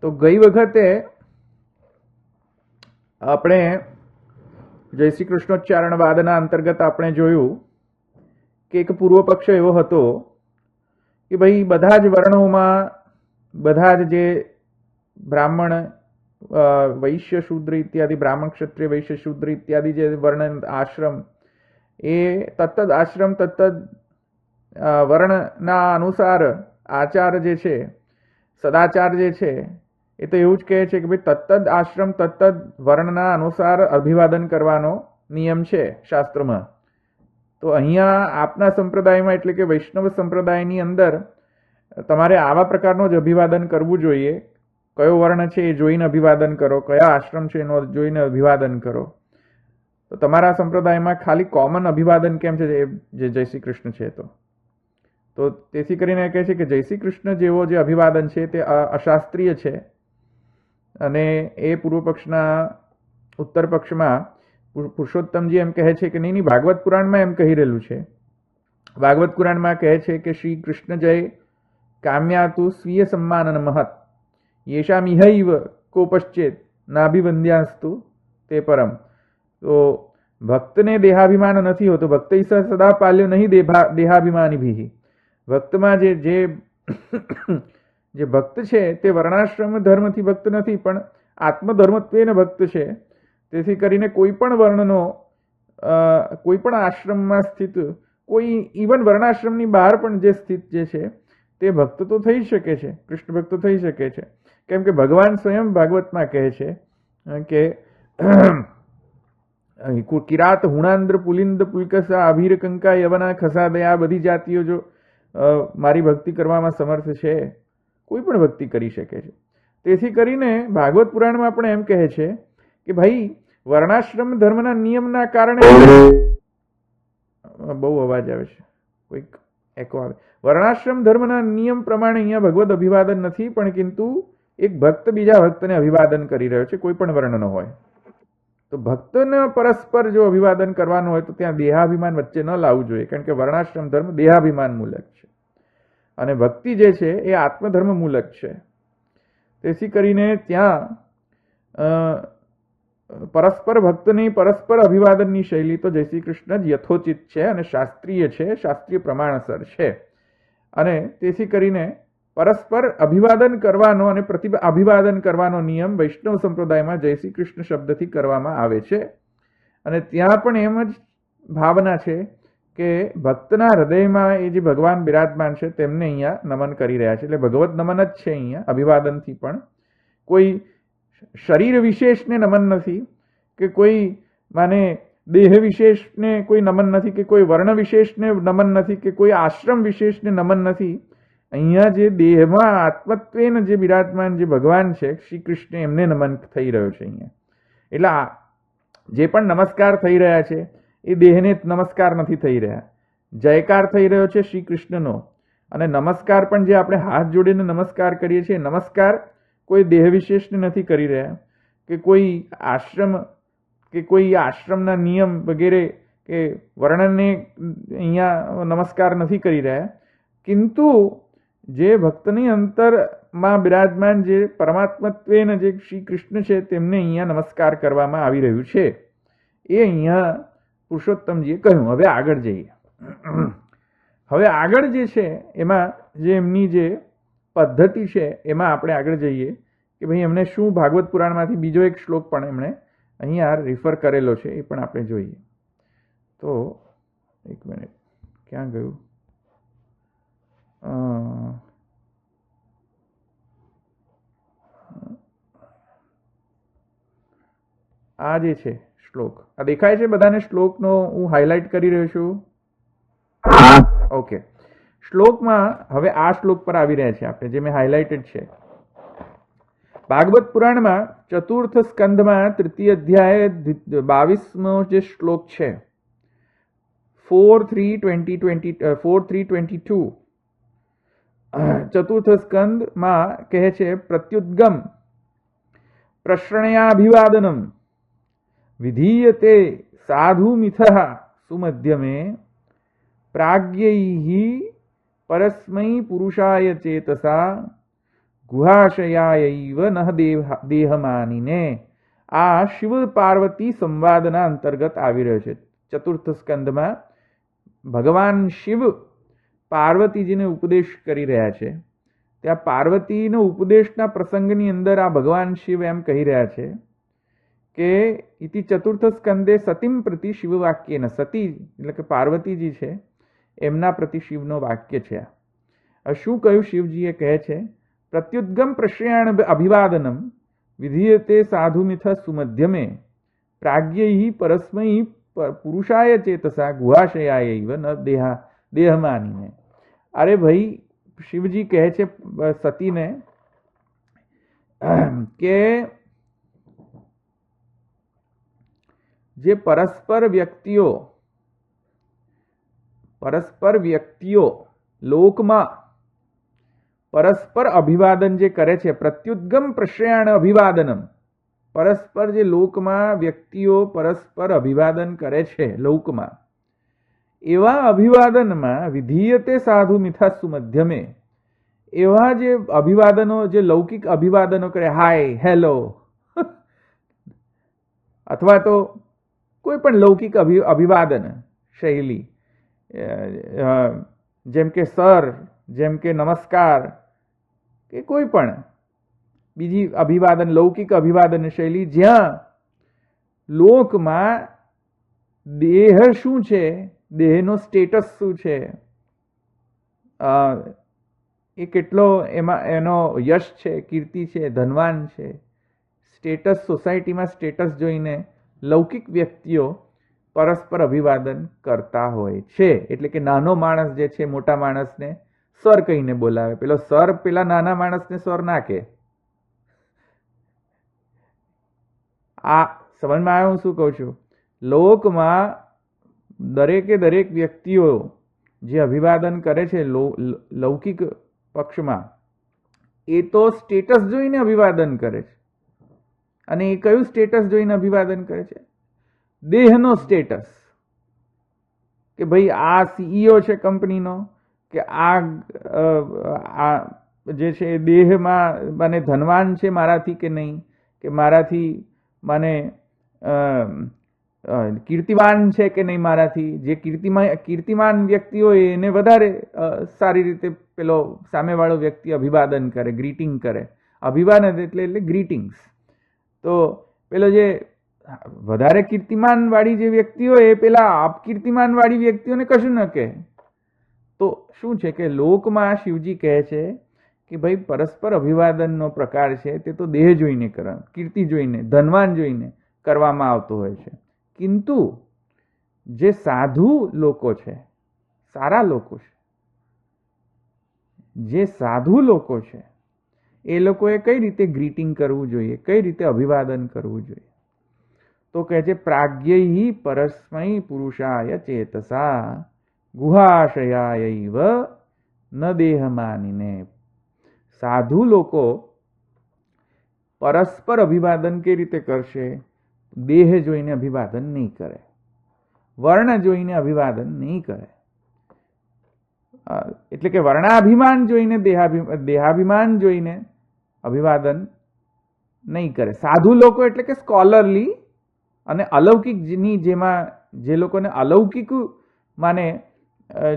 તો ગઈ વખતે આપણે જય શ્રી કૃષ્ણોચ્ચારણવાદના અંતર્ગત આપણે જોયું કે એક પૂર્વ પક્ષ એવો હતો કે ભાઈ બધા જ વર્ણોમાં બધા જ જે બ્રાહ્મણ વૈશ્ય શૂદ્ર ઇત્યાદિ બ્રાહ્મણ ક્ષત્રિય વૈશ્ય શૂદ્ર ઇત્યાદિ જે વર્ણ આશ્રમ એ તત્તદ આશ્રમ તત્તદ વર્ણના અનુસાર આચાર જે છે સદાચાર જે છે એ તો એવું જ કહે છે કે ભાઈ તત્તદ આશ્રમ તત્તદ વર્ણના અનુસાર અભિવાદન કરવાનો નિયમ છે શાસ્ત્રમાં. તો અહીંયા આપના સંપ્રદાયમાં એટલે કે વૈષ્ણવ સંપ્રદાયની અંદર તમારે આવા પ્રકારનું જ અભિવાદન કરવું જોઈએ. કયો વર્ણ છે એ જોઈને અભિવાદન કરો, કયા આશ્રમ છે એનો જોઈને અભિવાદન કરો. તો તમારા સંપ્રદાયમાં ખાલી કોમન અભિવાદન કેમ છે જે જય શ્રી કૃષ્ણ છે? તો તેથી કરીને કહે છે કે જય શ્રી કૃષ્ણ જેવો જે અભિવાદન છે તે અશાસ્ત્રીય છે. અને એ પૂર્વ પક્ષના ઉત્તર પક્ષમાં પુરુષોત્તમજી એમ કહે છે કે નહીં, ભાગવત પુરાણમાં એમ કહી રહેલું છે. ભાગવત પુરાણમાં કહે છે કે શ્રી કૃષ્ણ જય કામ્યાતુ સ્વીય સમ્માનન મહત યેશા મિહૈવ કોપશ્ચેત નાભિવંદ્યાસ્તુ તે પરમ. તો ભક્તને દેહાભિમાન નથી હોતો, ભક્ત સદા પાલ્યો નહીં દેહાભિમાની ભી. ભક્તમાં જે ભક્ત છે તે વર્ણાશ્રમ ધર્મથી ભક્ત નથી પણ આત્મધર્મત્વેન ભક્ત છે. તેથી કરીને કોઈ પણ વર્ણનો કોઈ પણ આશ્રમમાં સ્થિત કોઈ ઇવન વર્ણાશ્રમની બહાર પણ જે સ્થિત જે છે તે ભક્ત તો થઈ શકે છે, કૃષ્ણ ભક્ત થઈ શકે છે. કેમ કે ભગવાન સ્વયં ભાગવતમાં કહે છે કે કિરાત હુણાંદ્ર પુલિંદ પુલકસા અભીર કંકા યવના ખસાદયા બધી જાતિઓ જો મારી ભક્તિ કરવામાં સમર્થ છે, કોઈ પણ ભક્તિ કરી શકે છે. તેથી કરીને ભાગવત પુરાણમાં પણ એમ કહે છે કે ભાઈ વર્ણાશ્રમ ધર્મના નિયમના કારણે બહુ અવાજ આવે છે, કોઈક એકો આવે. વર્ણાશ્રમ ધર્મના નિયમ પ્રમાણે અહીંયા ભગવદ અભિવાદન નથી, પણ કિંતુ એક ભક્ત બીજા ભક્તને અભિવાદન કરી રહ્યો છે, કોઈ પણ વર્ણનો હોય. તો ભક્તને પરસ્પર જો અભિવાદન કરવાનું હોય તો ત્યાં દેહાભિમાન વચ્ચે ન લાવવું જોઈએ, કારણ કે વર્ણાશ્રમ ધર્મ દેહાભિમાન મૂલક છે અને ભક્તિ જે છે એ આત્મધર્મ મૂલક છે. તેથી કરીને ત્યાં પરસ્પર ભક્તની પરસ્પર અભિવાદનની શૈલી તો જય શ્રી કૃષ્ણ જ યથોચિત છે અને શાસ્ત્રીય છે, શાસ્ત્રીય પ્રમાણસર છે. અને તેથી કરીને પરસ્પર અભિવાદન કરવાનો અને અભિવાદન કરવાનો નિયમ વૈષ્ણવ સંપ્રદાયમાં જય શ્રી કૃષ્ણ શબ્દથી કરવામાં આવે છે. અને ત્યાં પણ એમ જ ભાવના છે કે ભક્તના હૃદયમાં એ જે ભગવાન બિરાજમાન છે તેમને અહીંયા નમન કરી રહ્યા છે. એટલે ભગવત નમન જ છે અહીંયા અભિવાદનથી. પણ કોઈ શરીર વિશેષને નમન નથી કે કોઈ માને દેહ વિશેષને કોઈ નમન નથી કે કોઈ વર્ણ વિશેષને નમન નથી કે કોઈ આશ્રમ વિશેષને નમન નથી. અહીંયા જે દેહમાં આત્મત્વેન જે બિરાજમાન જે ભગવાન છે શ્રી કૃષ્ણ એમને નમન થઈ રહ્યો છે અહીંયા. એટલે જે પણ નમસ્કાર થઈ રહ્યા છે એ દેહને નમસ્કાર નથી થઈ રહ્યા, જયકાર થઈ રહ્યો છે શ્રી કૃષ્ણનો. અને નમસ્કાર પણ જે આપણે હાથ જોડીને નમસ્કાર કરીએ છીએ, નમસ્કાર કોઈ દેહ વિશેષને નથી કરી રહ્યા કે કોઈ આશ્રમ કે કોઈ આશ્રમના નિયમ વગેરે કે વર્ણનને અહીંયા નમસ્કાર નથી કરી રહ્યા. કિંતુ જે ભક્તની અંતરમાં બિરાજમાન જે પરમાત્મત્વેન જે શ્રી કૃષ્ણ છે તેમને અહીંયા નમસ્કાર કરવામાં આવી રહ્યું છે એ અહીંયા પુરુષોત્તમજીએ કહ્યું. હવે આગળ જઈએ. હવે આગળ જે છે એમાં જે એમની જે પદ્ધતિ છે એમાં આપણે આગળ જઈએ કે ભાઈ એમને શું ભાગવત પુરાણમાંથી બીજો એક શ્લોક પણ એમણે અહીંયા રિફર કરેલો છે એ પણ આપણે જોઈએ. તો એક મિનિટ, ક્યાં ગયું? આ જે છે શ્લોક, આ દેખાય છે બધાને? શ્લોકનો હું હાઇલાઇટ કરી રહ્યો છું. ઓકે, શ્લોકમાં હવે આ શ્લોક પર આવી રહ્યા છે આપણે, જે મેં હાઇલાઇટેડ છે. ભાગવત પુરાણમાં ચતુર્થ સ્કંધમાં તૃતીય અધ્યાય 22મો જે શ્લોક છે 4:3:22 ચતુર્થ સ્કંદમાં કહે છે પ્રત્યુદ્ગમ પ્રશ્રણયાભિવાદનમ વિધીયતે સાધુ મિથઃ સુમધ્યમે પ્રાગ્યૈઃ પરસ્મૈ પુરુષાય ચેતસા ગુહાશયાયૈવ નઃ દેહમાનીને. આ શિવ પાર્વતી સંવાદના અંતર્ગત આવી રહ્યો છે. ચતુર્થ સ્કંદમાં ભગવાન શિવ પાર્વતીજીને ઉપદેશ કરી રહ્યા છે. ત્યાં પાર્વતીનો ઉપદેશના પ્રસંગની અંદર આ ભગવાન શિવ એમ કહી રહ્યા છે કે ઇતિ ચતુર્થ સ્કંદે સતીમ પ્રતિ શિવ વાક્ય. સતી એટલે કે પાર્વતીજી છે એમના પ્રતિ શિવનો વાક્ય છે. શું કહ્યું? શિવજીએ કહે છે પ્રત્યુદ્ગમ પ્રશ્રયાણ અભિવાદનમ વિધીયતે સાધુમિથ સુમધ્યમે પ્રાગ્યૈ પરસ્મૈ પુરુષાય ચેતસા ગુહાશયાયૈવ ન દેહમાનીને. અરે ભાઈ, શિવજી કહે છે સતીને કે જે પરસ્પર વ્યક્તિઓ લોકમાં પરસ્પર અભિવાદન જે કરે છે, પ્રત્યુદ્ગમ પ્રશ્રયાણ અભિવાદનમ, પરસ્પર જે લોકમાં વ્યક્તિઓ પરસ્પર અભિવાદન કરે છે લોકમાં, એવા અભિવાદનમાં વિધીયતે સાધુ મિથાસુ મધ્યમે, એવા જે અભિવાદનો, જે લૌકિક અભિવાદનો કરે, હાય, હેલો, અથવા તો કોઈ પણ લૌકિક અભિવાદન શૈલી, જેમ કે સર, જેમ કે નમસ્કાર, કે કોઈ પણ બીજી અભિવાદન, લૌકિક અભિવાદન શૈલી જ્યાં લોકમાં દેહ શું છે, દેહનો સ્ટેટસ શું છે, એ કેટલો એમાં એનો યશ છે, કીર્તિ છે, ધનવાન છે, સ્ટેટસ, સોસાયટીમાં સ્ટેટસ જોઈને લૌકિક વ્યક્તિઓ પરસ્પર અભિવાદન કરતા હોય છે. એટલે કે નાનો માણસ જે છે મોટા માણસને સર કહીને બોલાવે, પેલો સર પેલા નાના માણસને સર ના કહે. આ સમજમાં આવ્યું હું શું કહું છું? લોકમાં દરેકે દરેક વ્યક્તિઓ જે અભિવાદન કરે છે લૌકિક પક્ષમાં, એ તો સ્ટેટસ જોઈને અભિવાદન કરે છે. અને એ કયું સ્ટેટસ જોઈને અભિવાદન કરે છે? દેહનો સ્ટેટસ. કે ભાઈ આ સીઈઓ છે કંપનીનો, કે આ જે છે દેહમાં મને ધનવાન છે મારાથી કે નહીં, કે મારાથી મને કીર્તિવાન છે કે નહીં મારાથી. જે કીર્તિમાન વ્યક્તિ હોય એને વધારે સારી રીતે પેલો સામેવાળો વ્યક્તિ અભિવાદન કરે, ગ્રીટિંગ કરે. અભિવાદન એટલે ગ્રીટિંગ્સ. તો પેલો જે વધારે કીર્તિમાન વાળી જે વ્યક્તિ હોય એ પેલા અપકીર્તિમાન વાળી વ્યક્તિઓને કશું ન કહે. તો શું છે કે લોકમાં શિવજી કહે છે કે ભાઈ પરસ્પર અભિવાદનનો પ્રકાર છે તે તો દેહ જોઈને કરે, કીર્તિ જોઈને, ધનવાન જોઈને કરવામાં આવતો હોય છે. કિંતુ જે સાધુ લોકો છે, સારા લોકો છે, જે સાધુ લોકો છે, એ લોકોએ કઈ રીતે ગ્રીટિંગ કરવું જોઈએ, કઈ રીતે અભિવાદન કરવું જોઈએ? તો કહે છે પ્રાગ્યૈ પરસ્મૈ પુરુષાય ચેતસા ગુહાશયાયૈવ ન દેહમાનીને. સાધુ લોકો પરસ્પર અભિવાદન કઈ રીતે કરશે? દેહ જોઈને અભિવાદન નહીં કરે, વર્ણ જોઈને અભિવાદન નહીં કરે. એટલે કે વર્ણાભિમાન જોઈને, દેહાભિમાન જોઈને અભિવાદન નહીં કરે. સાધુ લોકો એટલે કે સ્કોલરલી અને અલૌકિકની જેમાં જે લોકોને અલૌકિક માને,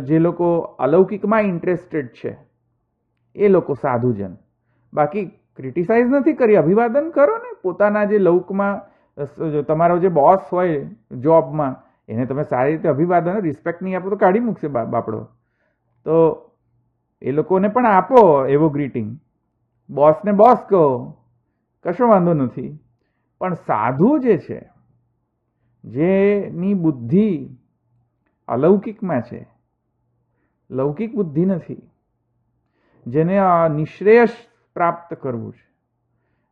જે લોકો અલૌકિકમાં ઇન્ટરેસ્ટેડ છે એ લોકો સાધુજન. બાકી ક્રિટિસાઇઝ નથી કરી, અભિવાદન કરો ને. પોતાના જે લૌકમાં તમારો જે બોસ હોય જોબમાં, એને તમે સારી રીતે અભિવાદન, રિસ્પેક્ટ નહીં આપો તો કાઢી મૂકશે બાપડો. તો એ લોકોને પણ આપો એવો ગ્રીટિંગ. બોસને બોસ કહો, કશો વાંધો નથી. પણ સાધુ જે છે, જેની બુદ્ધિ અલૌકિકમાં છે, લૌકિક બુદ્ધિ નથી, જેને નિશ્રેયસ પ્રાપ્ત કરવું છે,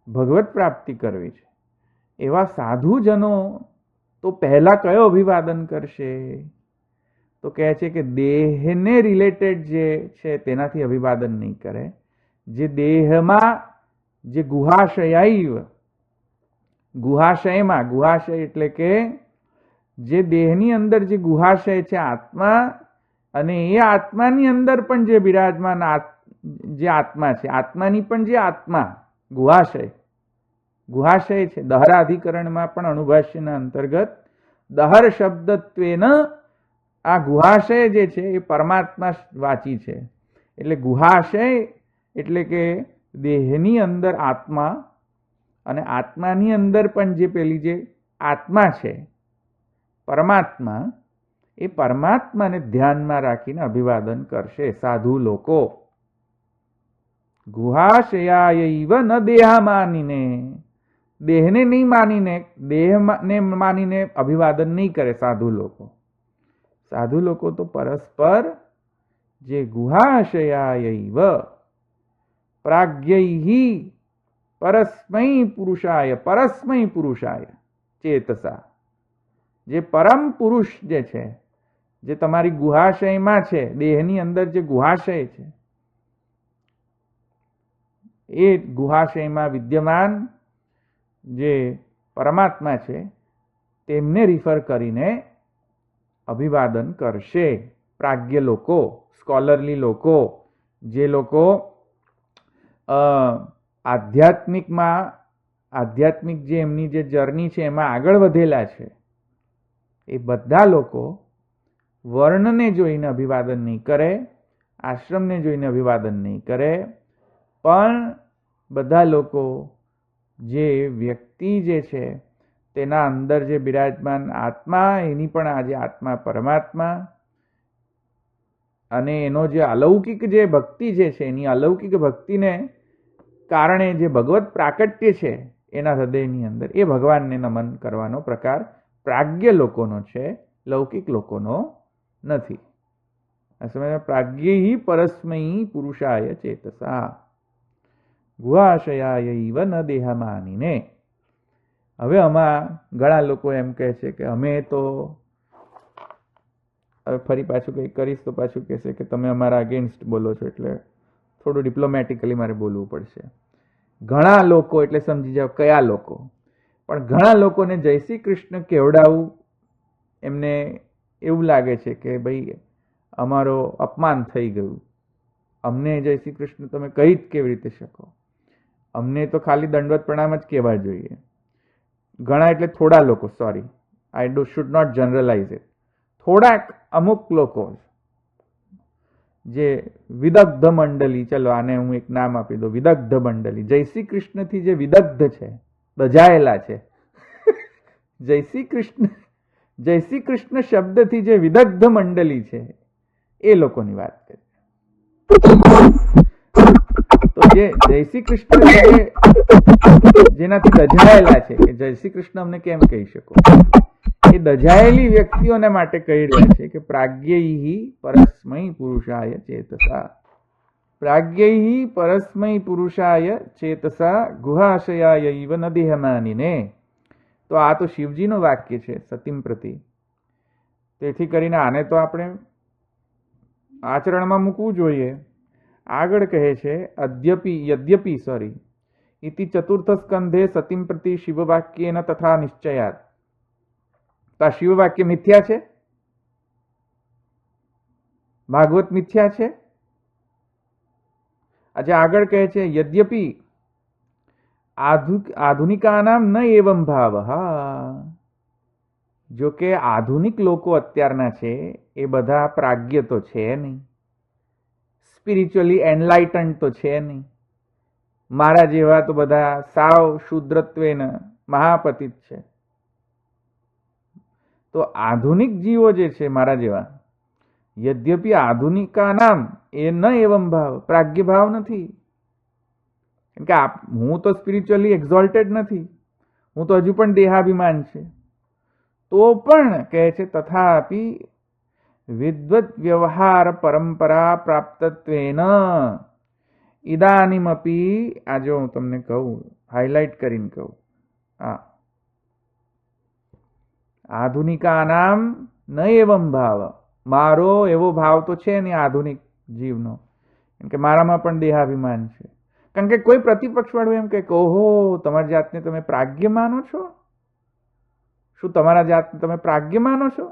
ભગવત પ્રાપ્તિ કરવી છે, એવા સાધુજનો તો પહેલા કયો અભિવાદન કરશે? તો કહે છે કે દેહને રિલેટેડ જે છે તેનાથી અભિવાદન નહીં કરે. જે દેહમાં જે ગુહાશયમાં, ગુહાશય એટલે કે જે દેહની અંદર જે ગુહાશય છે આત્મા, અને એ આત્માની અંદર પણ જે બિરાજમાન જે આત્મા છે, આત્માની પણ જે આત્મા ગુહાશય છે. દહરાધિકરણમાં પણ અણુભાષ્યના અંતર્ગત દહર શબ્દત્વેન આ ગુહાશય જે છે એ પરમાત્મા વાચી છે. એટલે ગુહાશય એટલે કે દેહની અંદર આત્મા અને આત્માની અંદર પણ જે પેલી જે આત્મા છે પરમાત્મા, એ પરમાત્માને ધ્યાનમાં રાખીને અભિવાદન કરશે સાધુ લોકો. ગુહાશયાયૈવ ન દેહા માનીને, દેહને નહીં માનીને, દેહને માનીને અભિવાદન નહીં કરે સાધુ લોકો. સાધુ લોકો તો પરસ્પર જે ગુહાશયાયૈવ પ્રાગ્યૈહિ પરસ્મૈ પુરુષાય ચેતસા, જે પરમ પુરુષ જે છે, જે તમારી ગુહાશયમાં છે, દેહની અંદર જે ગુહાશય છે, એ ગુહાશયમાં વિદ્યમાન જે પરમાત્મા છે તેમને રિફર કરીને અભિવાદન કરશે પ્રાજ્ઞ લોકો, સ્કોલરલી લોકો, જે લોકો આધ્યાત્મિક જે એમની જે જર્ની છે એમાં આગળ વધેલા છે, એ બધા લોકો વર્ણને જોઈને અભિવાદન નહીં કરે, આશ્રમને જોઈને અભિવાદન નહીં કરે, પણ બધા લોકો જે વ્યક્તિ જે છે તેના અંદર જે બિરાજમાન આત્મા, એની પણ આજે આત્મા પરમાત્મા, અને એનો જે અલૌકિક જે ભક્તિ જે છે, એની અલૌકિક ભક્તિને કારણે જે ભગવત પ્રાકટ્ય છે એના હૃદયની અંદર, એ ભગવાનને નમન કરવાનો પ્રકાર પ્રાજ્ઞ લોકોનો છે, લૌકિક લોકોનો નથી. આ સમયમાં પ્રાજ્ઞૈ પરસ્મૈ પુરુષાય ચેતસા ગુહાશયાયૈવ ન દેહા માનીને. હવે આમાં ઘણા લોકો એમ કહે છે કે અમે તો, હવે ફરી પાછું કંઈક કરીશ તો પાછું કહેશે કે તમે અમારા અગેન્સ્ટ બોલો છો, એટલે થોડું ડિપ્લોમેટિકલી મારે બોલવું પડશે. ઘણા લોકો એટલે સમજી જાઓ કયા લોકો, પણ ઘણા લોકોને જય શ્રી કૃષ્ણ કેવડાવવું એમને એવું લાગે છે કે ભાઈ અમારો અપમાન થઈ ગયું, અમને જય શ્રી કૃષ્ણ તમે કહી જ કેવી રીતે શકો, અમને તો ખાલી દંડવત પ્રણામ જ કહેવા જોઈએ. ઘણા એટલે થોડા લોકો, sorry, I should not generalise it, થોડાક અમુક લોકો જે વિદગ્ધ મંડળી, ચલો આને હું એક નામ આપી દઉં, વિદગ્ધ મંડળી, જય શ્રી કૃષ્ણથી જે વિદગ્ધ છે, દજાયેલા છે, જય શ્રી કૃષ્ણ શબ્દથી જે વિદગ્ધ મંડળી છે, એ લોકોની વાત કરીએ. તો જે જય શ્રી કૃષ્ણ જેનાથી દજાયેલા છે, કે જય શ્રી કૃષ્ણ અમને કેમ કહી શકો, એ દજાયેલી વ્યક્તિઓને માટે કહી રહ્યા છે કે પ્રાજ્ઞૈ પરસ્મૈ પુરુષાય ચેતસા, પ્રાજ્ઞૈ પરસ્મૈ પુરુષાય ચેતસા ગુહાશયાયૈવ ન દેહમાનિને. તો આ તો શિવજીનું વાક્ય છે સતીમ પ્રતિ. તેથી કરીને આને તો આપણે આચરણમાં મૂકવું જોઈએ. આગળ કહે છે યદ્યપિ ઇતિ ચતુર્થ સ્કંધે સતીમ પ્રતિ શિવવાક્યેન તથા નિશ્ચયાત. તો આ શિવવાક્ય મિથ્યા છે, ભાગવત મિથ્યા છે. આજે આગળ કહે છે યદ્યપિ આધુનિકાનામ ન એવમ ભાવ. જો કે આધુનિક લોકો અત્યારના છે એ બધા પ્રાજ્ઞ તો છે નહીં, સ્પિરિચ્યુઅલી એનલાઇટન્ડ તો છે નહીં, મારા જેવા તો બધા સાવ શુદ્રત્વેન મહાપતિત છે. તો આધુનિક જીવો જે છે મારા જેવા, યદ્યપિ આધુનિકા નામ એ ન એવમ ભાવ, પ્રાજ્ઞ ભાવ નથી. કેમ કે હું તો સ્પિરિચ્યુઅલી એક્ઝોલ્ટેડ નથી, હું તો હજુ પણ દેહાભિમાન છે. તો પણ કહે છે તથાપિ વિદ્વત વ્યવહાર પરંપરા પ્રાપ્તત્વેન ઇદાનીમપી. આ જો હું તમને કહું, હાઇલાઇટ કરીને કહું, આધુનિકાનામ ન એવમ ભાવ, મારો એવો ભાવ તો છે નહીં આધુનિક જીવનો, કેમ કે મારામાં પણ દેહાભિમાન છે. કારણ કે કોઈ પ્રતિપક્ષ વાળું એમ કે ઓહો તમારી જાતને તમે પ્રાજ્ઞ માનો છો, શું તમારા જાતને તમે પ્રાજ્ઞ માનો છો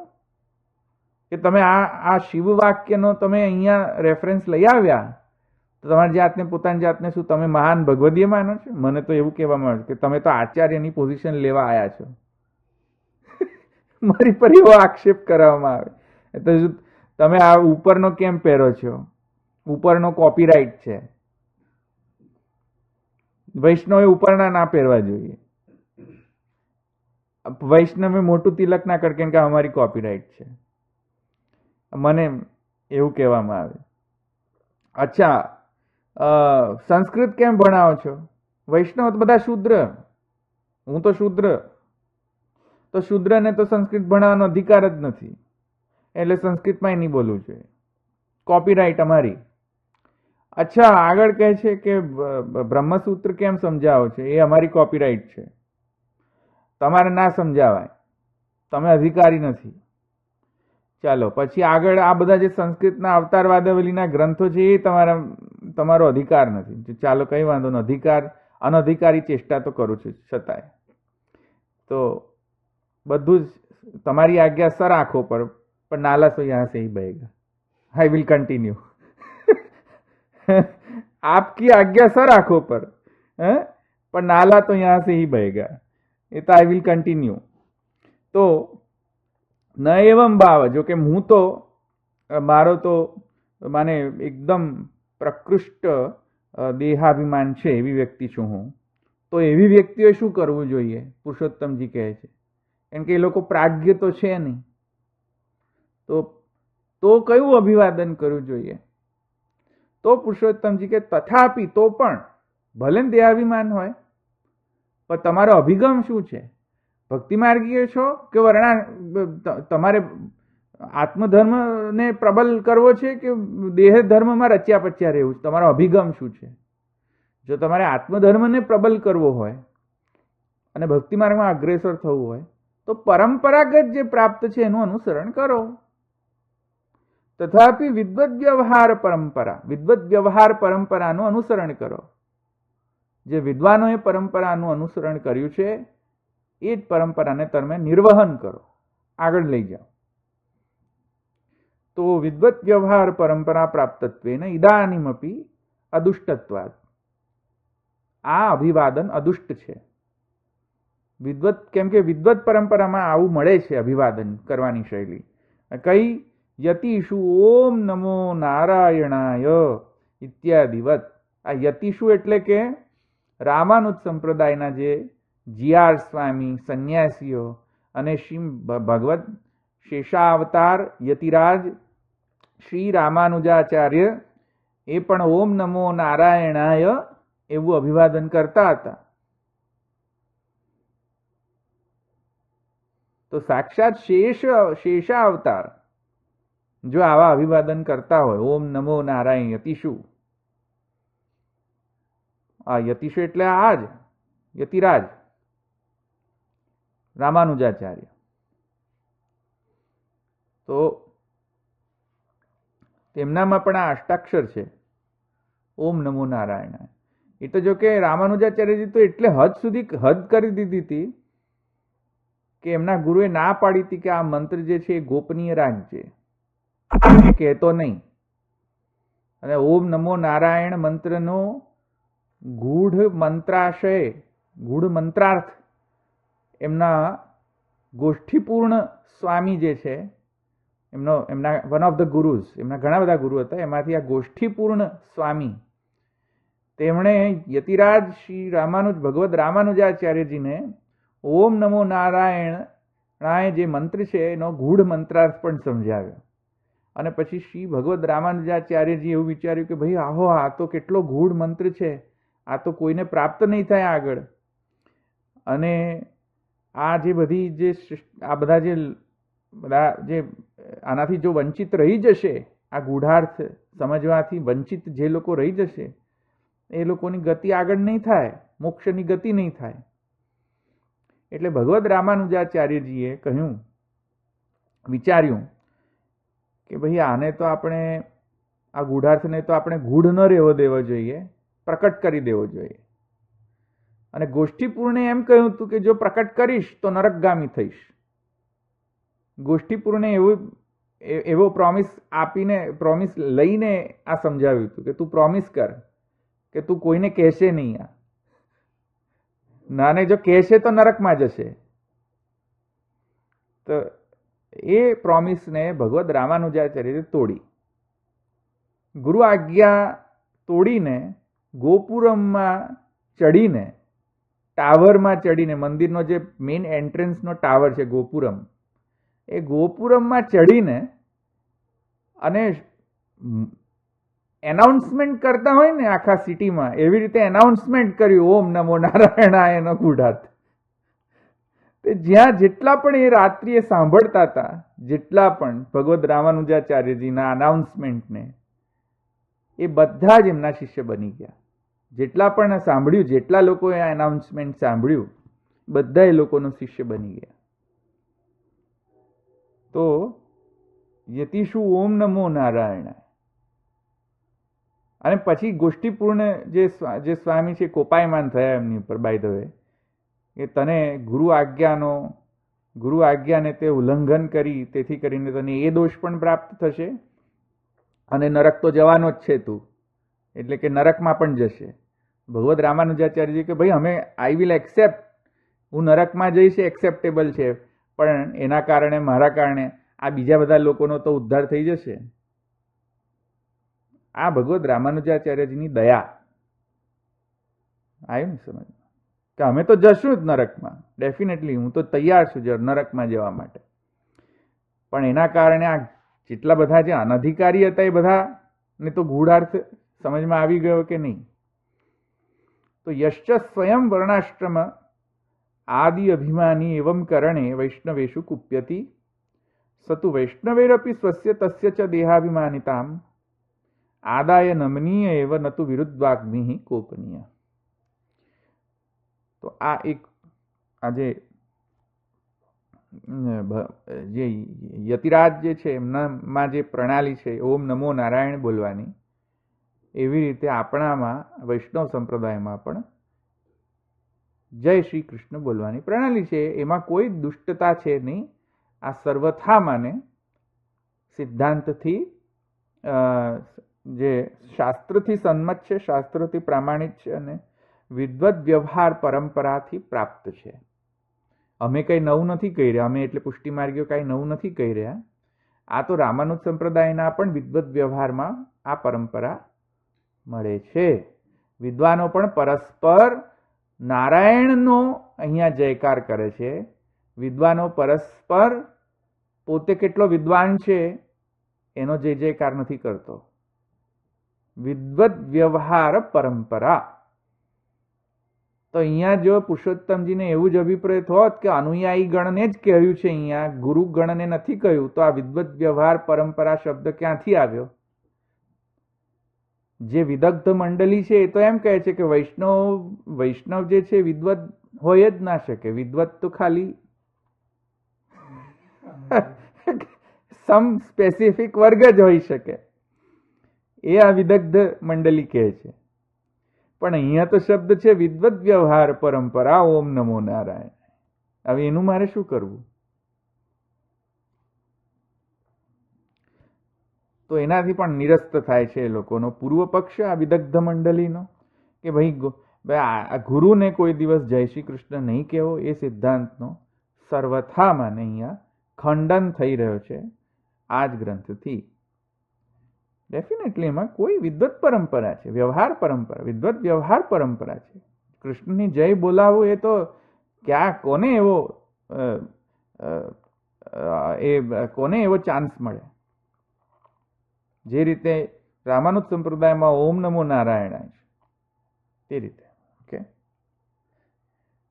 કે તમે આ શિવ વાક્યનો તમે અહીંયા રેફરન્સ લઈ આવ્યા, તો તો તમારી જાતને, પોતાની જાતને શું તમે મહાન ભગવદીય માનો છો? મને તો એવું કહેવામાં આવે છે કે તમે તો આચાર્યની પોઝિશન લેવા આવ્યા છો. મારી પર એવો આક્ષેપ કરવામાં આવે. તો તમે આ ઉપરનો કેમ પહેરો છો? ઉપરનો કોપીરાઇટ છે. વૈષ્ણવે ઉપરના ના પહેરવા જોઈએ. વૈષ્ણવે મોટું તિલક ના કર કેમ કે અમારી કોપીરાઇટ છે. મને એવું કહેવામાં આવે. અચ્છા, સંસ્કૃત કેમ ભણાવો છો? વૈષ્ણવ તો બધા શૂદ્ર, હું તો શૂદ્ર, તો શૂદ્રને તો સંસ્કૃત ભણાવવાનો અધિકાર જ નથી, એટલે સંસ્કૃતમાં નહીં બોલવું જોઈએ. કોપીરાઇટ અમારી. અચ્છા, આગળ કહે છે કે બ્રહ્મસૂત્ર કેમ સમજાવો છો? એ અમારી કોપીરાઇટ છે, તમારે ના સમજાવાય, તમે અધિકારી નથી. ચાલો પછી આગળ આ બધા જે સંસ્કૃતના અવતારવાદાવલીના ગ્રંથો છે એ તમારો અધિકાર નથી. ચાલો કઈ વાંધો નહીં, અધિકાર અનધિકારી ચેષ્ટા તો કરું છું છતાંય. તો બધું જ તમારી આજ્ઞા સર આંખો પર, પણ નાલા તો યહાં સે હી બહેગા. I will continue. आपकी आज्ञा सर आंखों पर, पर नाला तो यहां से ही बहेगा. ये तो आई विल कंटिन्यू. तो न एवं भाव, जो कि હું તો મારો તો માને એકદમ પ્રકૃષ્ટ દેહાભિમાન છે એવી વ્યક્તિ છું હું. તો એવી વ્યક્તિઓએ શું કરવું જોઈએ? પુરુષોત્તમજી કહે છે, કેમ કે એ લોકો પ્રાજ્ઞ તો છે નહીં. તો કયું અભિવાદન કરવું જોઈએ? તો પુરુષોત્તમજી કે તથાપી, તો પણ ભલે દેહાભિમાન હોય, પણ તમારો અભિગમ શું છે? ભક્તિ માર્ગીય છો કે તમારે આત્મધર્મને પ્રબલ કરવો છે કે દેહ ધર્મમાં રચ્યા પચ્યા રહેવું? તમારો અભિગમ શું છે? જો તમારે આત્મધર્મને પ્રબલ કરવો હોય અને ભક્તિ માર્ગમાં અગ્રેસર થવું હોય તો પરંપરાગત જે પ્રાપ્ત છે એનું અનુસરણ કરો. તથાપि વિદ્વદ વ્યવહાર પરંપરાનું અનુસરણ કરો. જે વિદ્વાનોએ પરંપરાનું અનુસરણ કર્યું છે એ જ પરંપરાને તમે નિર્વહન કરો, આગળ લઈ જાઓ. તો વિદ્વત વ્યવહાર પરંપરા પ્રાપ્તત્વેન ઇદાનીમપી અદુષ્ટત્વાદ. આ અભિવાદન અદુષ્ટ છે. વિદ્વત, કેમ કે વિદ્વત પરંપરામાં આવું મળે છે અભિવાદન કરવાની શૈલી. કઈ? યતિષુ ઓમ નમો નારાયણાય ઇત્યાદિવત. આ યતિષુ એટલે કે રામાનુજ સંપ્રદાયના જે જીઆર સ્વામી, સંન્યાસીઓ અને શ્રી ભગવદ શેષાવતાર યતિરાજ શ્રી રામાનુજાચાર્ય એ પણ ઓમ નમો નારાયણાય એવું અભિવાદન કરતા હતા. તો સાક્ષાત શેષાવતાર જો આવા અભિવાદન કરતા હોય, ઓમ નમો નારાયણ યતિષુ, આ યતિષુ એટલે આ જ યતિરાજ રામાનુજાચાર્ય. તો તેમનામાં પણ આ અષ્ટાક્ષર છે, ઓમ નમો નારાયણ. એ તો જો કે રામાનુજાચાર્યજી તો એટલે હદ સુધી હદ કરી દીધી હતી કે એમના ગુરુએ ના પાડી હતી કે આ મંત્ર જે છે એ ગોપનીય રાખજે, કહેતો નહીં. અને ઓમ નમો નારાયણ મંત્રનો ગૂઢ મંત્રાશય, ગૂઢ મંત્રાર્થ એમના ગોષ્ઠીપૂર્ણ સ્વામી જે છે એમના વન ઓફ ધ ગુરુઝ, એમના ઘણા બધા ગુરુ હતા, એમાંથી આ ગોષ્ઠીપૂર્ણ સ્વામી તેમણે યતિરાજ શ્રી ભગવદ રામાનુજાચાર્યજીને ઓમ નમો નારાયણ જે મંત્ર છે એનો ગૂઢ મંત્રાર્થ પણ સમજાવ્યો. અને પછી શ્રી ભગવદ રામાનુજાચાર્યજી એવું વિચાર્યું કે ભાઈ આહો, આ તો કેટલો ગૂઢ મંત્ર છે, આ તો કોઈને પ્રાપ્ત નહીં થાય આગળ. અને આ જે બધી આ બધા જે આનાથી જો વંચિત રહી જશે, આ ગૂઢાર્થ સમજવાથી વંચિત જે લોકો રહી જશે એ લોકોની ગતિ આગળ નહીં થાય, મોક્ષની ગતિ નહીં થાય. એટલે ભગવદ રામાનુજાચાર્યજીએ કહ્યું, વિચાર્યું કે ભાઈ આને તો આપણે, આ ગૂઢાર્થને તો આપણે ગૂઢ ન રહેવો દેવો જોઈએ, પ્રકટ કરી દેવો જોઈએ. અને ગોષ્ઠીપૂર્ણે એમ કહ્યું હતું કે જો પ્રકટ કરીશ તો નરકગામી થઈશ. ગોષ્ઠીપૂર્ણે એવું એવો પ્રોમિસ આપીને, પ્રોમિસ લઈને આ સમજાવ્યું હતું કે તું પ્રોમિસ કર કે તું કોઈને કહેશે નહીં. આ નાને જો કહેશે તો નરકમાં જશે. તો એ પ્રોમિસને ભગવદ રામાનુજાચાર્ય તોડી, ગુરુ આજ્ઞા તોડીને ગોપુરમમાં ચડીને, ટાવરમાં ચડીને, મંદિરનો જે મેઇન એન્ટ્રન્સનો ટાવર છે ગોપુરમ, એ ગોપુરમમાં ચડીને અને એનાઉન્સમેન્ટ કરતા હોય ને આખા સિટીમાં, એવી રીતે એનાઉન્સમેન્ટ કર્યું ઓમ નમો નારાયણાયનો ગૂઢાર્થ. તે જ્યાં જેટલા પણ એ રાત્રિએ સાંભળતા હતા, જેટલા પણ ભગવદ રામાનુજાચાર્યજીના અનાઉન્સમેન્ટને, એ બધા જ એમના શિષ્ય બની ગયા. જેટલા પણ સાંભળ્યું, જેટલા લોકોએ આ એનાઉન્સમેન્ટ સાંભળ્યું, બધા એ લોકોનો શિષ્ય બની ગયા. તો યતિષુ ઓમ નમો નારાયણ. અને પછી ગોષ્ઠીપૂર્ણ જે સ્વામી છે કોપાયમાન થયા એમની ઉપર, બાય ધ વે, કે તને ગુરુ આજ્ઞાને તે ઉલ્લંઘન કરી, તેથી કરીને તને એ દોષ પણ પ્રાપ્ત થશે અને નરક તો જવાનો જ છે તું, એટલે કે નરકમાં પણ જશે. ભગવદ રામાનુજાચાર્યજી કે ભાઈ અમે આઈ વિલ એક્સેપ્ટ, હું નરકમાં જઈશ એક્સેપ્ટેબલ છે, પણ એના કારણે, મારા કારણે આ બીજા બધા લોકોનો તો ઉદ્ધાર થઈ જશે. આ ભગવદ રામાનુજાચાર્યજીની દયા આવ્યું ને સમજ કે અમે તો જશું જ નરકમાં, ડેફિનેટલી હું તો તૈયાર છું નરકમાં જવા માટે, પણ એના કારણે આ જેટલા બધા જે અનધિકારી હતા એ બધાને તો ગૂઢાર્થ સમજમાં આવી ગયો કે નહીં. તો યશ્ચ સ્વયં વર્ણાશ્રમ આદિ અભિમાની એવમ કરણે વૈષ્ણવેશુ કુપ્યતિ સતુ વૈષ્ણવેરપી સ્વસ્ય તસ્ય ચ દેહાભિમાનિતામ આદાય નમનીય એવ નતુ વિરુદ્ધવાગ્નિ કોપનીય. તો આ એક આજે જે યતિરાજ જે છે એમનામાં જે પ્રણાલી છે ઓમ નમો નારાયણ બોલવાની, એવી રીતે આપણામાં વૈષ્ણવ સંપ્રદાયમાં પણ જય શ્રી કૃષ્ણ બોલવાની પ્રણાલી છે. એમાં કોઈ દુષ્ટતા છે નહીં. આ સર્વથા માને સિદ્ધાંતથી, જે શાસ્ત્રથી સંમત છે, શાસ્ત્રથી પ્રામાણિક છે અને વિદ્વત વ્યવહાર પરંપરાથી પ્રાપ્ત છે. અમે કંઈ નવું નથી કહી રહ્યા, અમે એટલે પુષ્ટિ માર્ગીઓ કાંઈ નવું નથી કહી રહ્યા. આ તો રામાનુજ સંપ્રદાયના પણ વિદ્વત વ્યવહારમાં આ પરંપરા મળે છે. વિદ્વાનો પણ પરસ્પર નારાયણનો અહીંયા જયકાર કરે છે. વિદ્વાનો પરસ્પર પોતે કેટલો વિદ્વાન છે એનો જય જયકાર નથી કરતો. વિદ્વત વ્યવહાર પરંપરા. તો અહીંયા જો પુરુષોત્તમજીને એવું જ અભિપ્રેત હોત કે અનુયાયી ગણને જ કહ્યું છે, અહીંયા ગુરુ ગણને નથી કહ્યું, તો આ વિદ્વત વ્યવહાર પરંપરા શબ્દ ક્યાંથી આવ્યો? જે વિદગ્ધ મંડળી છે એ તો એમ કહે છે કે વૈષ્ણવ જે છે વિદ્વત હોય જ ના શકે. વિદ્વત તો ખાલી સમ સ્પેસિફિક વર્ગ જ હોઈ શકે, એ આ વિદગ્ધ મંડળી કહે છે. પણ અહીંયા તો શબ્દ છે વિદ્વત વ્યવહાર પરંપરા ઓમ નમો નારાયણ. હવે એનું મારે શું કરવું? તો એનાથી પણ નિરસ્ત થાય છે એ લોકોનો પૂર્વ પક્ષ, આ વિદગ્ધ મંડળીનો, કે ભાઈ આ ગુરુને કોઈ દિવસ જય શ્રી કૃષ્ણ નહીં કહેવો, એ સિદ્ધાંતનો સર્વથા માને અહીંયા ખંડન થઈ રહ્યો છે આ જ ગ્રંથથી. ડેફિનેટલી એમાં કોઈ વિદ્વત પરંપરા છે, વ્યવહાર પરંપરા, વિદ્વત વ્યવહાર પરંપરા છે. કૃષ્ણની જય બોલાવવું એ તો ક્યાં કોને એવો ચાન્સ મળે? જે રીતે રામાનુજ સંપ્રદાયમાં ઓમ નમો નારાયણ છે તે રીતે. ઓકે,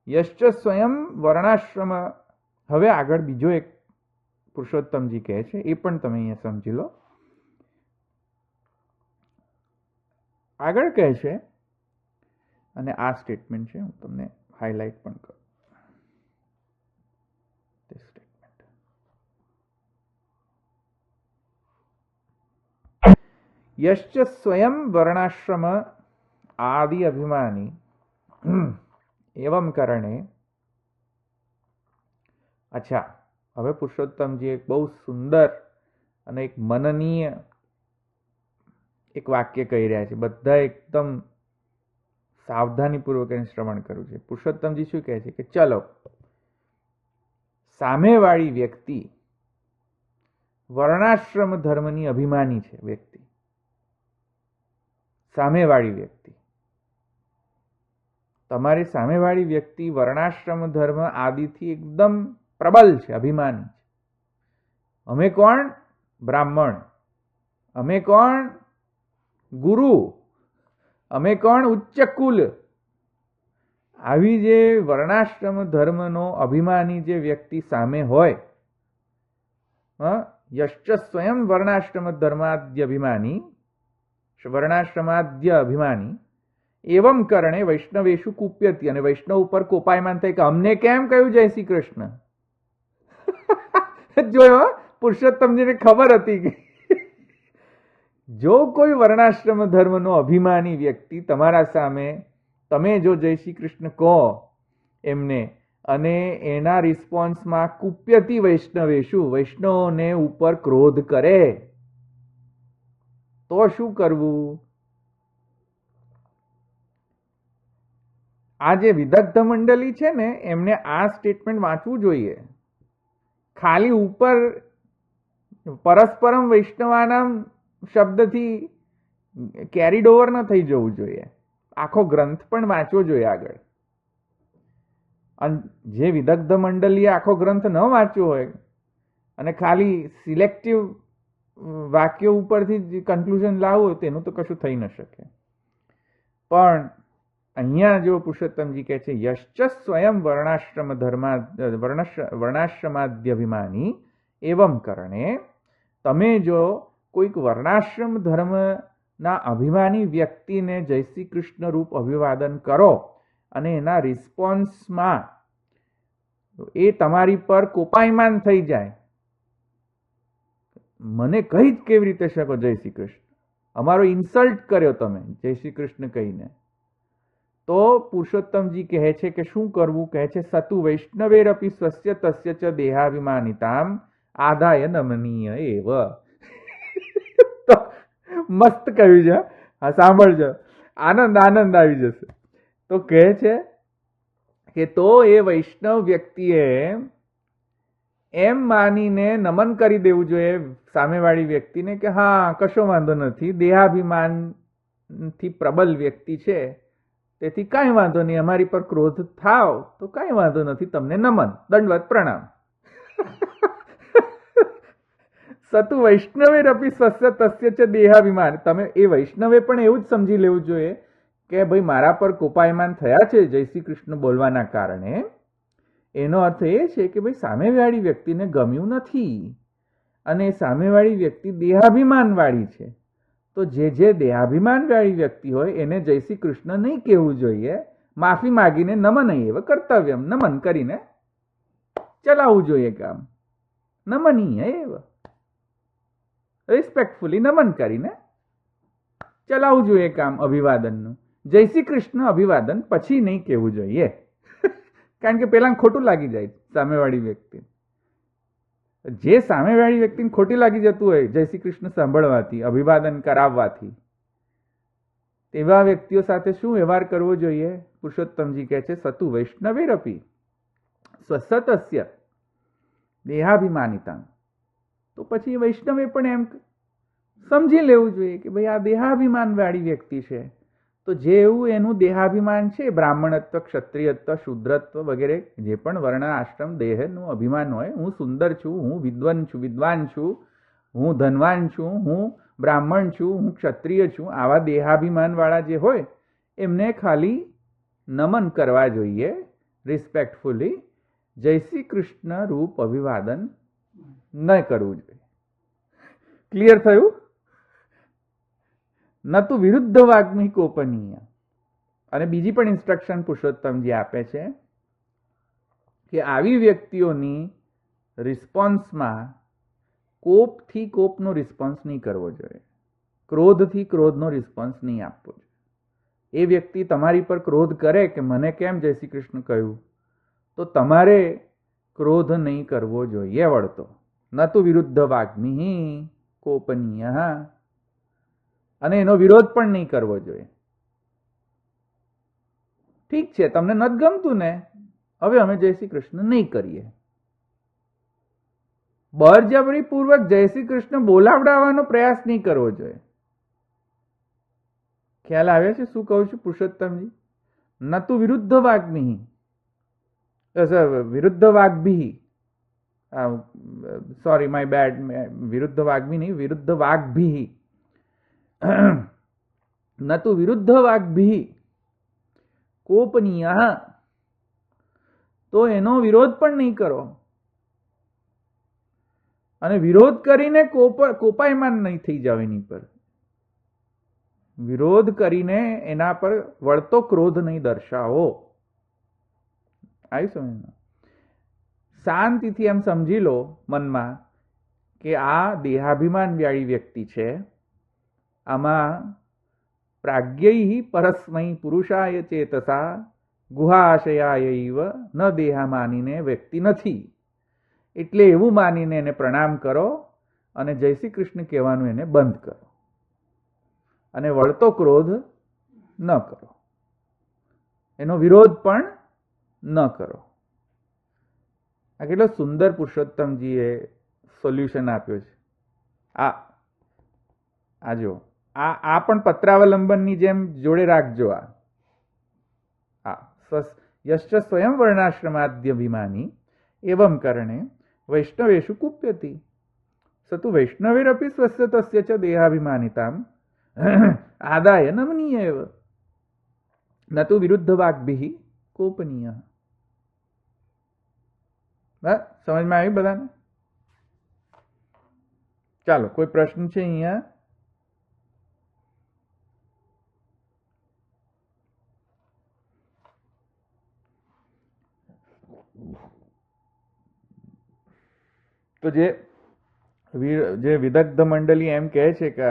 યશ્ચ સ્વયં વર્ણાશ્રમ. હવે આગળ બીજો એક પુરુષોત્તમજી કહે છે, એ પણ તમે અહીંયા સમજી લો. આગળ કહે છે, અને આ સ્ટેટમેન્ટ છે, હું તમને હાઇલાઇટ પણ કરું. યશ્ચ સ્વયં વર્ણાશ્રમ આદિ અભિમાની એવમ કરણે. અચ્છા, હવે પુરુષોત્તમજી એક બહુ સુંદર અને એક મનનીય એક વાક્ય કહી રહ્યા છે. બધા એકદમ સાવધાનીપૂર્વક એને શ્રવણ કરવું છે. પુરુષોત્તમજી શું કહે છે કે ચલો, સામેવાળી વ્યક્તિ વર્ણાશ્રમ ધર્મની અભિમાની છે. વ્યક્તિ, સામેવાળી વ્યક્તિ, તમારી સામેવાળી વ્યક્તિ વર્ણાશ્રમ ધર્મ આદિથી એકદમ પ્રબલ છે, અભિમાની છે. અમે કોણ? બ્રાહ્મણ. અમે કોણ? ગુરુ. અમે કોણ? ઉચ્ચ કુલ. આવી જે વર્ણાશ્રમ ધર્મનો અભિમાની જે વ્યક્તિ સામે હોય, યશ્ચ સ્વયં વર્ણાશ્રમ ધર્માદ્ય અભિમાની, વર્ણાશ્રમાદ્ય અભિમાની, એવમ કરણે વૈષ્ણવેશુ કુપ્યતિ, અને વૈષ્ણવ ઉપર કોપાયમાન થાય કે અમને કેમ કહ્યું જય શ્રી કૃષ્ણ. જોયો, પુરુષોત્તમજીને ખબર હતી કે જો કોઈ વર્ણાશ્રમ ધર્મનો અભિમાની વ્યક્તિ તમારા સામે તમે જો જય શ્રી કૃષ્ણ કહો એમને, અને એના રિસ્પોન્સમાં કુપ્યતિ વૈષ્ણવેશુ, વૈષ્ણવને ઉપર ક્રોધ કરે, તો શું કરવું? આ જે વિદગ્ધ મંડળી છે ને, એમને આ સ્ટેટમેન્ટ વાંચવું જોઈએ. ખાલી ઉપર પરસ્પરમ વૈષ્ણવાનામ શબ્દથી કેરીડ ઓવર ન થઈ જવું જોઈએ. આખો ગ્રંથ પણ વાંચવો જોઈએ આગળ. અને જે વિદગ્ધ મંડળીએ આખો ગ્રંથ ન વાંચ્યો હોય અને ખાલી સિલેક્ટિવ વાક્યો ઉપરથી કન્ક્લુઝન લાવવું, તેનું તો કશું થઈ ન શકે. પણ અહીંયા જો પુરુષોત્તમજી કહે છે યશ્ચ સ્વયં વર્ણાશ્રમ વર્ણાશ્રમાદ્યભિમાની એવમ કરણે, તમે જો કોઈક વર્ણાશ્રમ ધર્મના અભિમાની વ્યક્તિને જય શ્રી કૃષ્ણ રૂપ અભિવાદન કરો અને એના રિસ્પોન્સમાં એ તમારી પર કોપાયમાન થઈ જાય, મને કહી જ કેવી રીતે શકો જય શ્રી કૃષ્ણ, અમારો ઇન્સલ્ટ કર્યો તમે જય શ્રી કૃષ્ણ કહીને, તો પુરુષોત્તમજી કહે છે કે શું કરવું? કહે છે સતુ વૈષ્ણવેરપી સ્વસ્ય તસ્ય ચ દેહાભિમાનિતામ આદાય નમનીય એવ. તો મસ્ત કહ્યું છે, હા સાંભળજો, આનંદ આનંદ આવી જશે. તો કહે છે કે તો એ વૈષ્ણવ વ્યક્તિએ એમ માનીને નમન કરી દેવું જોઈએ સામેવાળી વ્યક્તિને કે હા કશો વાંધો નથી, દેહાભિમાનથી પ્રબલ વ્યક્તિ છે, તેથી કાંઈ વાંધો નહીં, અમારી પર ક્રોધ થાવ તો કાંઈ વાંધો નથી, તમને નમન, દંડવત, પ્રણામ. સતુ વૈષ્ણવેરપી સ્વસ્ય તસ્ય ચ દેહાભિમાન, તમે એ વૈષ્ણવે પણ એવું જ સમજી લેવું જોઈએ કે ભાઈ મારા પર કોપાયમાન થયા છે જય શ્રી કૃષ્ણ બોલવાના કારણે, એનો અર્થ એ છે કે ભાઈ સામેવાળી વ્યક્તિને ગમ્યું નથી અને સામેવાળી વ્યક્તિ દેહાભિમાન વાળી છે. તો જે દેહાભિમાન વાળી વ્યક્તિ હોય એને જય શ્રી કૃષ્ણ નહીં કહેવું જોઈએ, માફી માગીને નમન એવ કર્તવ્યમ, નમન કરીને ચલાવવું જોઈએ કામ. નમનીય એવ, રિસ્પેક્ટફુલી નમન કરીને ચલાવવું જોઈએ કામ અભિવાદનનું. જય શ્રી કૃષ્ણ અભિવાદન પછી નહીં કહેવું જોઈએ, કારણ કે પેલા ખોટું લાગી જાય સામેવાળી વ્યક્તિ. જે સામેવાળી વ્યક્તિને ખોટી લાગી જતું હોય જય શ્રી કૃષ્ણ સાંભળવાથી, અભિવાદન કરાવવાથી, તેવા વ્યક્તિઓ સાથે શું વ્યવહાર કરવો જોઈએ? પુરુષોત્તમજી કહે છે સતુ વૈષ્ણવેરપી સ્વસતસ્ય દેહાભિમાનિતા. તો પછી વૈષ્ણવે પણ એમ સમજી લેવું જોઈએ કે ભાઈ આ દેહાભિમાન વાળી વ્યક્તિ છે, તો જેવું એનું દેહાભિમાન છે, બ્રાહ્મણત્વ, ક્ષત્રિયત્વ, શૂદ્રત્વ વગેરે જે પણ વર્ણ આશ્રમ દેહનું અભિમાન હોય, હું સુંદર છું, હું વિદ્વાન છું, હું ધનવાન છું, હું બ્રાહ્મણ છું, હું ક્ષત્રિય છું, આવા દેહાભિમાન વાળા જે હોય એમને ખાલી નમન કરવા જોઈએ, રિસ્પેક્ટફુલી, જય શ્રી કૃષ્ણ રૂપ અભિવાદન ન કરવું જોઈએ. ક્લિયર થયું? ન તો વિરુદ્ધ વાગ્મી કોપનીય. અને બીજી પણ ઇન્સ્ટ્રક્શન પુરુષોત્તમજી આપે છે કે આવી વ્યક્તિઓની રિસ્પોન્સમાં કોપથી કોપનો રિસ્પોન્સ નહીં કરવો જોઈએ, ક્રોધથી ક્રોધનો રિસ્પોન્સ નહીં આપવો જોઈએ. એ વ્યક્તિ તમારી પર ક્રોધ કરે કે મને કેમ જય શ્રી કૃષ્ણ કહ્યું, તો તમારે ક્રોધ નહીં કરવો જોઈએ વળતો. ન તો વિરુદ્ધ વાગ્મી, કોપનીય, અને એનો વિરોધ પણ નહીં કરવો જોઈએ. ઠીક છે, તમને નથી ગમતું ને, હવે અમે જય શ્રી કૃષ્ણ નહીં કરીએ. બળજબરી પૂર્વક જય શ્રી કૃષ્ણ બોલાવડાવવાનો પ્રયાસ નહીં કરવો જોઈએ. ખ્યાલ આવે છે શું કહું છું પુરુષોત્તમજી? ન તું વિરુદ્ધ વાગ્મી, વિરુદ્ધ વાગ્ભી, સોરી માય બેડ, વિરુદ્ધ વાગ્મી નહીં, વિરુદ્ધ વાગ્ભી, ન તું વિરુદ્ધ વાગ્ભી કોપનીય, તો એનો વિરોધ પણ નહીં કરો, અને વિરોધ કરીને કોપાયમાન નહીં થઈ જાવ એની પર. વિરોધ કરીને એના પર વળતો ક્રોધ નહીં દર્શાવો. આવી સમજમાં? શાંતિથી એમ સમજી લો મનમાં કે આ દેહાભિમાન વાળી વ્યક્તિ છે, આમાં પ્રાજ્ઞૈ પરસ્મૈ પુરુષાય ચેતસા ગુહાશયાયૈવ ન દેહા માનીને વ્યક્તિ નથી. એટલે એવું માનીને એને પ્રણામ કરો અને જય શ્રી કૃષ્ણ કહેવાનું એને બંધ કરો, અને વળતો ક્રોધ ન કરો, એનો વિરોધ પણ ન કરો. આ કેટલો સુંદર પુરુષોત્તમજીએ સોલ્યુશન આપ્યો છે. આ જો આ પણ પત્રાવલંબનની જેમ જોડે રાખજો. યશ્ચ સ્વયં વર્ણાશ્રમાદ્યભિમાની એવં કરણે વૈષ્ણવેષુ કુપ્યતિ સ તુ વૈષ્ણવેરપી સ્વસ્ય તસ્ય ચ દેહાભિમાનિતામ આદાય નમનીય એવ ન તુ વિરુદ્ધ વાગ્ભિઃ કોપનીય. સમજમાં આવી બધાને? ચાલો, કોઈ પ્રશ્ન છે અહીંયા? તો જે વિદગ્ધ મંડળી એમ કહે છે કે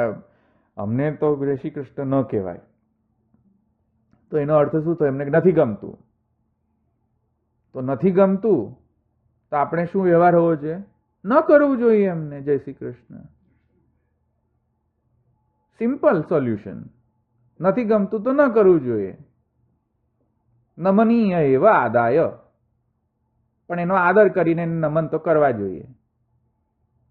અમને તો શ્રી કૃષ્ણ ન કહેવાય, તો એનો અર્થ શું? તો એમને નથી ગમતું. તો નથી ગમતું તો આપણે શું વ્યવહાર હોવો જોઈએ? ન કરવું જોઈએ એમને જય શ્રી કૃષ્ણ. Simple solution. નથી ગમતું તો ન કરવું જોઈએ. નમનીય એવા આદાય, પણ એનો આદર કરીને નમન તો કરવા જોઈએ.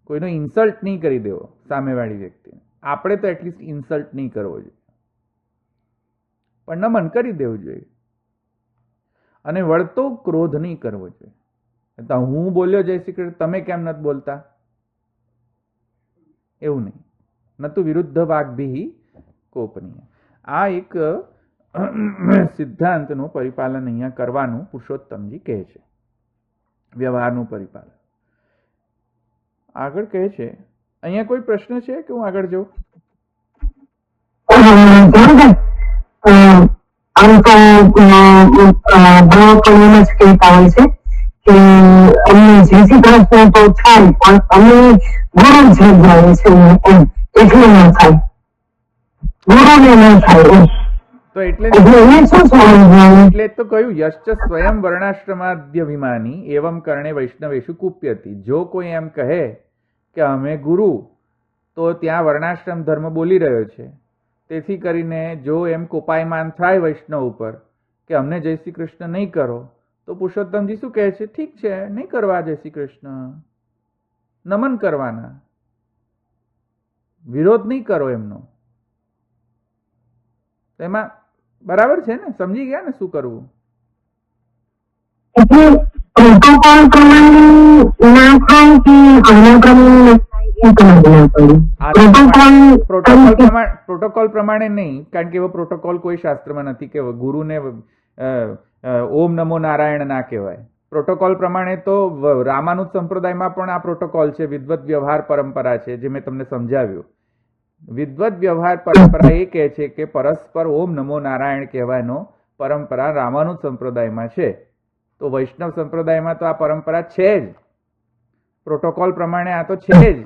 કોઈનો ઇન્સલ્ટ નહીં કરી દેવો સામેવાળી વ્યક્તિને. આપણે તો એટલીસ્ટ ઇન્સલ્ટ નહીં કરવો જોઈએ, પણ નમન કરી દેવું જોઈએ. અને વળતો ક્રોધ નહીં કરવો જોઈએ. તો હું બોલ્યો જય શ્રી કૃષ્ણ, તમે કેમ નથી બોલતા? એવું નહીં. ન તો વિરુદ્ધ વાગ્ભિઃ કોપનીય. આ એક સિદ્ધાંતનું પરિપાલન અહીંયા કરવાનું પુરુષોત્તમજી કહે છે, વ્યવહારનું પરિપાલન. આગળ કહે છે, અહીંયા કોઈ પ્રશ્ન છે કે હું આગળ જાઉં? આમ તો ભાવપણ્યમાં જ કહેતા હોય છે કે અમને જે શ્રી કૃષ્ણ તો થાય, પણ અમે ગુરુ જગ્યાએ છે એટલે ન થાય, ગુરુને ન થાય. તો એટલે તો કહ્યું યશ્ચ સ્વયં વર્ણાશ્રમાદ્યભિમાની એવં કરણે વૈષ્ણવેષુ કુપ્યતિ. જો કોઈ એમ કહે કે અમે ગુરુ, તો ત્યાં વર્ણાશ્રમ ધર્મ બોલી રહ્યો છે. તેથી કરીને જો એમ કોપાયમાન થાય વૈષ્ણવ ઉપર કે અમને જય શ્રી કૃષ્ણ નહીં કરો, તો પુરુષોત્તમજી શું કહે છે? ઠીક છે, નહીં કરવા જય શ્રી કૃષ્ણ, નમન કરવાના, વિરોધ નહીં કરો એમનો. એમાં બરાબર છે ને? સમજી ગયા ને શું કરવું? પ્રોટોકોલ પ્રમાણે નહીં, કારણ કે એવો પ્રોટોકોલ કોઈ શાસ્ત્રમાં નથી કે ગુરુને ઓમ નમો નારાયણ ના કહેવાય. પ્રોટોકોલ પ્રમાણે તો રામાનુજ સંપ્રદાયમાં પણ આ પ્રોટોકોલ છે, વિદ્વત વ્યવહાર પરંપરા છે, જે મેં તમને સમજાવ્યું. વિદ્વત વ્યવહાર પરંપરા એ કહે છે કે પરસ્પર ઓમ નમો નારાયણ કહેવાનો પરંપરા રામાનુજ સંપ્રદાયમાં છે. તો વૈષ્ણવ સંપ્રદાયમાં તો આ પરંપરા છે જ. પ્રોટોકોલ પ્રમાણે આ તો છે જ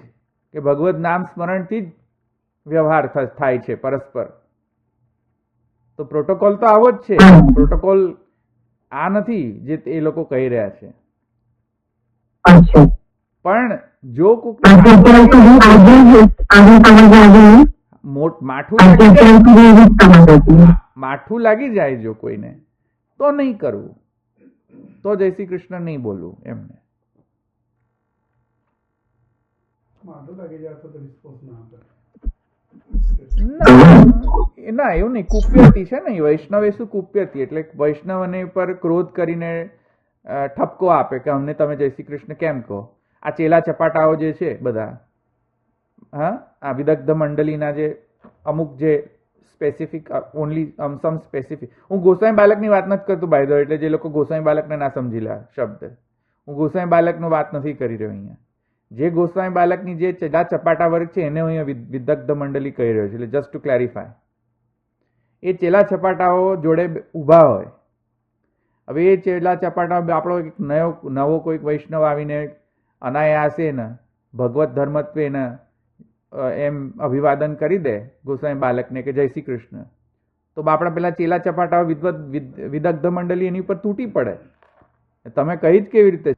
કે ભગવદ નામ સ્મરણથી જ વ્યવહાર થાય છે પરસ્પર. તો પ્રોટોકોલ તો આવો જ છે. પ્રોટોકોલ આ નથી જે એ લોકો કહી રહ્યા છે. પણ જો કોક આજે ત્યાં સુધી આજે સમજ આવી માઠું આજે લાગી ત્યાં સુધી એવી જ સમજ હતી. માઠું લાગી જાય જો કોઈને તો નહીં કરવું, તો જય શ્રી કૃષ્ણ નહીં બોલવું એમને. ના એવું નહીં, કુપ્યતી છે ને વૈષ્ણવ એ શું કુપ્યતી એટલે વૈષ્ણવને પર ક્રોધ કરીને ઠપકો આપે કે અમને તમે જય શ્રી કૃષ્ણ કેમ કહો. આ ચેલા ચપાટાઓ જે છે બધા, હા, આ વિદગ્ધ મંડળીના જે અમુક જે સ્પેસિફિક ઓનલી સમ સ્પેસિફિક, હું ગોસ્વામી બાલકની વાત નથી કરતો બાય ધ વે, એટલે જે લોકો ગોસ્વામી બાલકને ના સમજી લે શબ્દ, હું ગોસ્વામી બાલકનો વાત નથી કરી રહ્યો અહીંયા. જે ગોસ્વામી બાલકની જે ચેલા ચપાટા વર્ગ છે એને હું અહીંયા વિદગ્ધ મંડળી કહી રહ્યો છું, એટલે જસ્ટ ટુ ક્લેરિફાય. એ ચેલા ચપાટાઓ જોડે ઊભા હોય. હવે એ ચેલા ચપાટા આપણો એક નવો કોઈક વૈષ્ણવ આવીને અનાયાસે ને ભગવત ધર્મત્વેને એમ અભિવાદન કરી દે ગોસ્વામી બાલકને કે જય શ્રી કૃષ્ણ, તો આપણા પેલા ચેલા ચપાટાઓ વિદગ્ધ મંડળી એની ઉપર તૂટી પડે. તમે કહી જ કેવી રીતે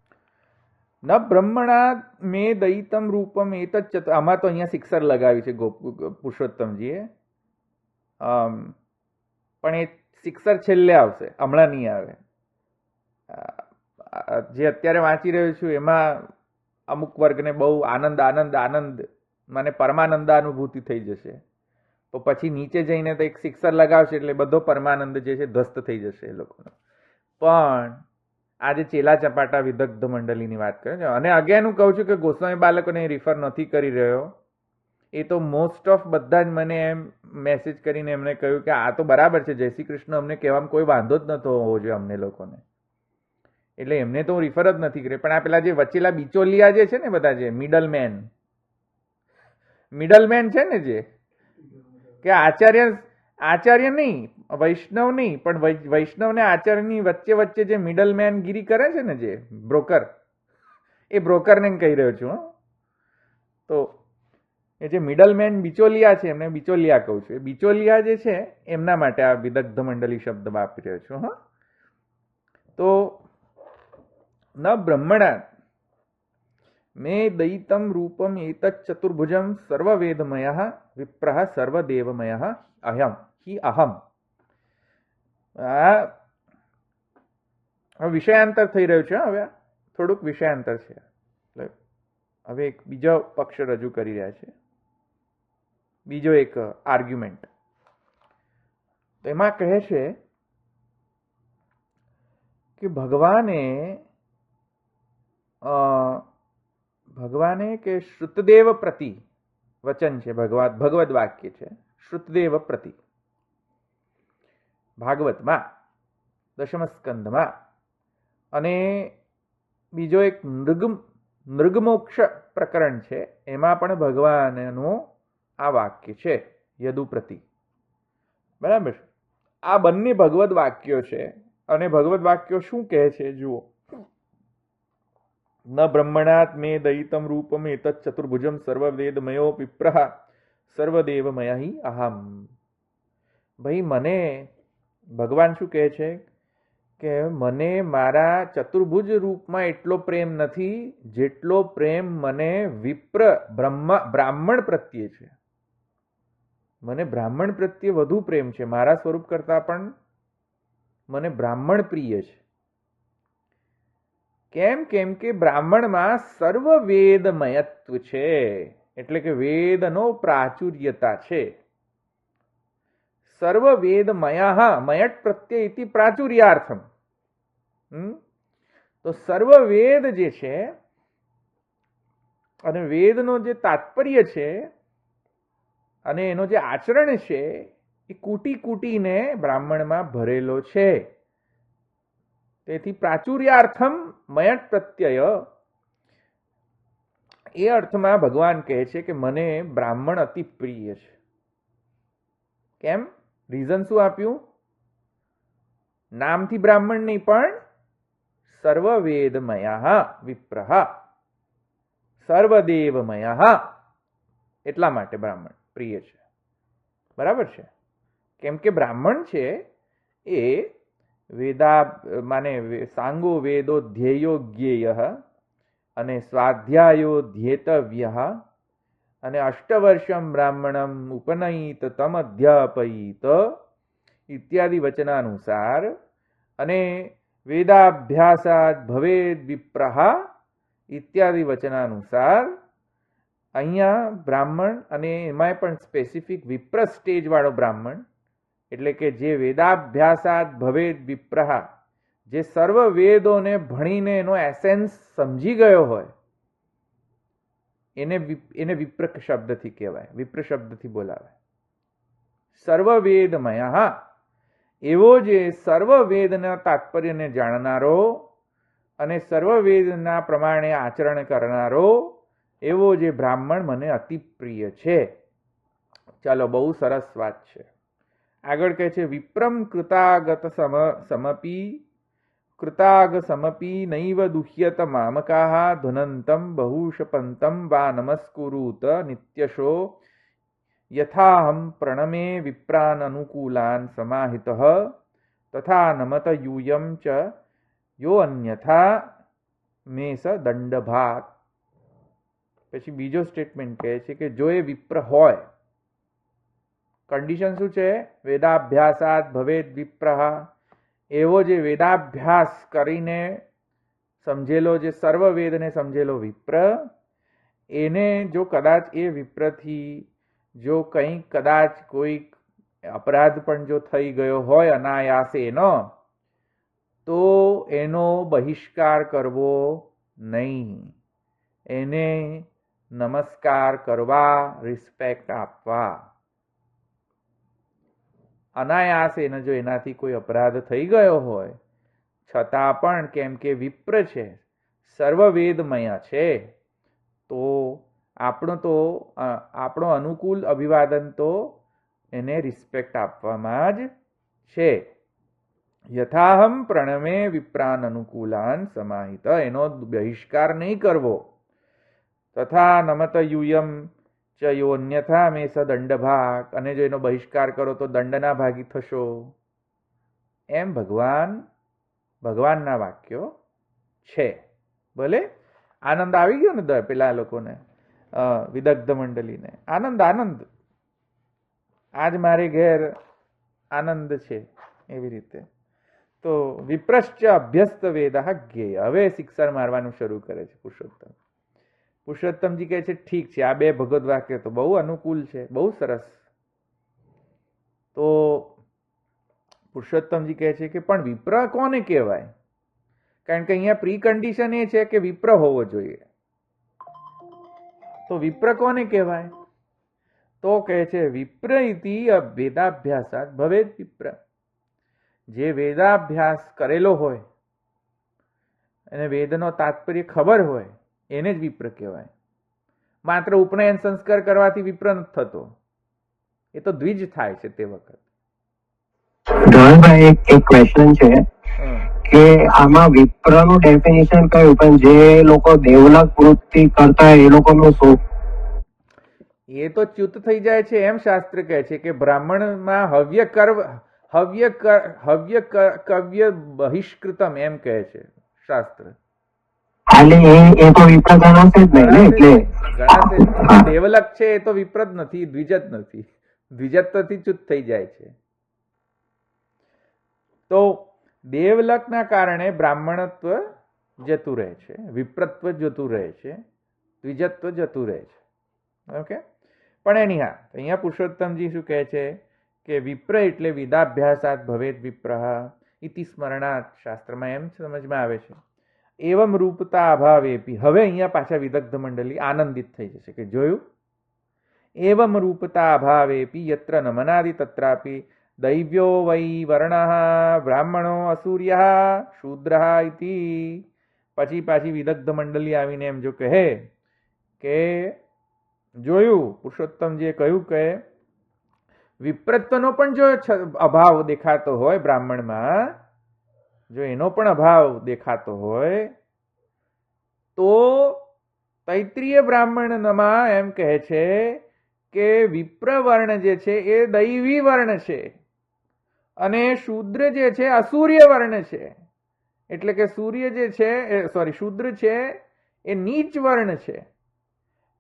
ન બ્રહ્મણા મે દયિતમ રૂપમ એ તો આમાં તો અહીંયા શિક્ષર લગાવી છે પુરુષોત્તમજીએ, પણ એ શિક્ષર છેલ્લે આવશે, હમણાં નહીં આવે. જે અત્યારે વાંચી રહ્યો છું એમાં અમુક વર્ગને બહુ આનંદ આનંદ આનંદ મને પરમાનંદાનુભૂતિ થઈ જશે, તો પછી નીચે જઈને તો એક શિક્ષર લગાવશે એટલે બધો પરમાનંદ જે છે ધ્વસ્ત થઈ જશે એ લોકોનો. પણ આજે ચેલા ચપાટા વિદગ્ધ મંડળીની વાત કરે છે, અને અગેન હું કહું છું કે ગોસ્વામી બાલકોને રિફર નથી કરી રહ્યો. એ તો મોસ્ટ ઓફ બધા જ મને એમ મેસેજ કરીને એમને કહ્યું કે આ તો બરાબર છે, જય શ્રી કૃષ્ણ અમને કહેવામાં કોઈ વાંધો જ નતો હોવો જોઈએ અમને લોકોને, એટલે એમને તો હું રિફર જ નથી કર્યો. પણ આ પેલા જે વચેલા બિચોલિયા જે છે ને બધા જે મિડલ મેન છે ને, જે કે આચાર્ય નહીં, વૈષ્ણવ નહીં, પણ વૈષ્ણવ ને આચાર્યની વચ્ચે વચ્ચે જે મિડલ મેન ગીરી કરે છે ને, જે બ્રોકર, એ બ્રોકરને કહી રહ્યો છું. તો એ જે મિડલ મેન બિચોલિયા છે એમને બિચોલિયા કહું છું. એ બિચોલિયા જે છે એમના માટે આ વિદગ્ધ મંડળી શબ્દ વાપરી રહ્યો છું. હા, તો ન બ્રહ્મણા મે દયિતમ રૂપમ એતચ્ ચતુર્ભુજમ સર્વવેદમય વિપ્રઃ સર્વદેવમય અહમ હિ અહમ. આ વિષયાંતર થઈ રહ્યું છે. હવે થોડુંક વિષયાંતર છે. હવે એક બીજો પક્ષ રજૂ કરી રહ્યા છે, બીજો એક આર્ગ્યુમેન્ટ. તો એમાં કહે છે કે ભગવાને કે શ્રુતદેવ પ્રતિ વચન છે, ભગવદ વાક્ય છે, શ્રુતદેવ પ્રતિ ભાગવતમાં દશમ સ્કંદમાં, અને બીજો એક નૃગમોક્ષ પ્રકરણ છે એમાં પણ ભગવાનનું આ વાક્ય છે યદુ પ્રતિ. બરાબર. આ બંને ભગવદ વાક્યો છે, અને ભગવદ વાક્યો શું કહે છે જુઓ. ન બ્રહ્મણાત મે દયિતમ રૂપમ એતચ્ ચતુર્ભુજમ સર્વવેદમયો વિપ્રઃ સર્વદેવમય હિ અહમ. ભાઈ મને ભગવાન શું કહે છે કે મને મારા ચતુર્ભુજ રૂપમાં એટલો પ્રેમ નથી જેટલો પ્રેમ મને બ્રાહ્મણ પ્રત્યે છે. મને બ્રાહ્મણ પ્રત્યે વધુ પ્રેમ છે, મારા સ્વરૂપ કરતા પણ મને બ્રાહ્મણ પ્રિય છે. કેમ કે બ્રાહ્મણમાં સર્વ વેદમયત્વ છે, એટલે કે વેદનો પ્રાચુર્યતા છે. સર્વ વેદમય મયટ પ્રત્યય ઇતિ પ્રાચુર્યાર્થમ. તો સર્વ વેદ જે છે અને વેદનો જે તાત્પર્ય છે અને એનો જે આચરણ છે એ કૂટીને બ્રાહ્મણમાં ભરેલો છે. તેથી પ્રાચુર્યાર્થમ મયટ પ્રત્યય, એ અર્થમાં ભગવાન કહે છે કે મને બ્રાહ્મણ અતિ પ્રિય છે. કેમ? રીઝન શું આપ્યું? નામથી બ્રાહ્મણ નહીં, પણ સર્વવેદમય વિપ્રઃ સર્વદેવમય, એટલા માટે બ્રાહ્મણ પ્રિય છે. બરાબર છે. કેમ કે બ્રાહ્મણ છે એ વેદા માને સાંગો વેદો ધ્યેયો જ્ઞેય અને સ્વાધ્યાયો ધ્યેતવ્ય અને અષ્ટવર્ષમ બ્રાહ્મણમ ઉપનયિત તમ અધ્યાપયિત ઇત્યાદિ વચનાનુસાર અને વેદાભ્યાસાદ ભવેદ વિપ્રહ ઇત્યાદિ વચનાનુસાર અહીંયા બ્રાહ્મણ અને એમાંય પણ સ્પેસિફિક વિપ્ર સ્ટેજ વાળો બ્રાહ્મણ એટલે કે જે વેદાભ્યાસાદ ભવેદ વિપ્રહ જે સર્વ વેદોને ભણીને એનો એસેન્સ સમજી ગયો હોય એને વિપ્ર શબ્દથી કહેવાય, વિપ્ર શબ્દથી બોલાવે. સર્વ વેદમય એવો જે સર્વ વેદના તાત્પર્યને જાણનારો અને સર્વ વેદના પ્રમાણે આચરણ કરનારો એવો જે બ્રાહ્મણ મને અતિ પ્રિય છે. ચાલો, બહુ સરસ વાત છે. આગળ કહે છે વિપ્રમ કૃતાગત સમપી નૈવ દુહ્યત મામકાહ ધુનંતમ બહુશપંતમ વા નમસ્કુરુત નિત્યશો યથાહમ પ્રણમે વિપ્રાન અનુકૂલાન સમાહિતઃ તથા નમત यूयम ચ યો અન્યથા મેસ દંડભાગ. પછી બીજો સ્ટેટમેન્ટ કહે છે કે જો એ વિપ્ર હોય, કન્ડિશન શું છે? વેદાભ્યાસાદ ભવેદ વિપ્રહ, એવો જે વેદાભ્યાસ કરીને સમજેલો, જે સર્વ વેદને સમજેલો વિપ્ર, એને જો કદાચ એ વિપ્રથી જો કંઈક કદાચ કોઈક અપરાધ પણ જો થઈ ગયો હોય અનાયાસેનો, તો એનો બહિષ્કાર કરવો નહીં, એને નમસ્કાર કરવા, રિસ્પેક્ટ આપવા. અનાયાસેનો જો એનાથી કોઈ અપરાધ થઈ ગયો હોય છતાં પણ કેમ કે વિપ્ર છે, સર્વવેદમય છે, તો આપણો અનુકૂળ અભિવાદન તો એને રિસ્પેક્ટ આપવામાં જ છે. યથાહમ પ્રણમે વિપ્રાન અનુકૂલાન સમાહિત, એનો બહિષ્કાર નહીં કરવો. તથા નમત यूयम ચ યો અન્યથા મે સદંડભાગ, અને જો એનો બહિષ્કાર કરો તો દંડના ભાગી થશો. એમ ભગવાનના વાક્યો છે. ભલે આનંદ આવી ગયો ને પેલા લોકોને, વિદગ્ધ મંડળીને આનંદ. આજ મારે ઘેર આનંદ છે. એવી રીતે તો વિપ્રશ્ચ અભ્યસ્ત વેદ જ્ઞેય. હવે સિક્સર મારવાનું શરૂ કરે છે પુરુષોત્તમજી કહે છે ઠીક છે, આ બે ભગવદ વાક્ય તો બહુ અનુકૂળ છે, બહુ સરસ. તો પુરુષોત્તમજી કહે છે કે પણ વિપ્ર કોને કહેવાય? કારણ કે અહીંયા પ્રી કન્ડિશન એ છે કે વિપ્ર હોવો જોઈએ. તો વિપ્ર કોને કહેવાય? તો કહે છે વિપ્ર ઇતિ વેદાભ્યાસાત ભવેદ વિપ્ર. જે વેદાભ્યાસ કરેલો હોય અને વેદનો તાત્પર્ય ખબર હોય એને જ વિપ્ર કહેવાય. માત્ર ઉપનયન સંસ્કાર કરવાથી વિપ્ર નથી થતો, એ તો દ્વિજ થાય છે તે વખત. ધવલભાઈ, એક ક્વેશ્ચન છે કે આમાં વિપ્રનું ડેફિનેશન કયું, પણ જે લોકો દેવલક વૃત્તિ કરતા એ લોકોનું શું? એ તો ચ્યુત થઈ જાય છે એમ શાસ્ત્ર કહે છે કે બ્રાહ્મણમાં હવ્ય કવ્ય બહિષ્કૃતમ એમ કહે છે શાસ્ત્ર. દેવલક છે એ તો વિપ્ર જ નથી, દ્વિજ જ નથી. દ્વિજત્વથી ચ્યુત થઈ જાય છે. તો દેવલકના કારણે બ્રાહ્મણત્વ જતું રહે છે, વિપ્રત્વ જતું રહે છે, દ્વિજત્વ જતું રહે છે. ઓકે, પણ અહીંયા પુરુષોત્તમજી શું કહે છે કે વિપ્ર એટલે વેદાભ્યાસાત ભવેદ વિપ્રહ ઇતિ સ્મરણાત. શાસ્ત્રમાં એમ સમજમાં આવે છે. એવમ રૂપતા અભાવેપી. હવે અહીંયા પાછા વિદગ્ધ મંડળી આનંદિત થઈ જશે કે જોયું, એવમ રૂપતા અભાવેપી યત્ર નમનાદિ તત્રાપી દૈવ્યો વૈ વર્ણઃ બ્રાહ્મણો અસૂર્ય શૂદ્ર ઇતિ. પાછી વિદગ્ધ મંડળી આવીને એમ જો કહે કે જોયું, પુરુષોત્તમજીએ કહ્યું કે વિપ્રત્વનો પણ જો અભાવ દેખાતો હોય બ્રાહ્મણમાં, જો એનો પણ અભાવ દેખાતો હોય તો તૈત્રીય બ્રાહ્મણમાં એમ કહે છે કે વિપ્ર વર્ણ જે છે એ દૈવી વર્ણ છે અને શૂદ્ર જે છે અસૂર્ય વર્ણ છે. એટલે કે શૂદ્ર છે એ નીચ વર્ણ છે,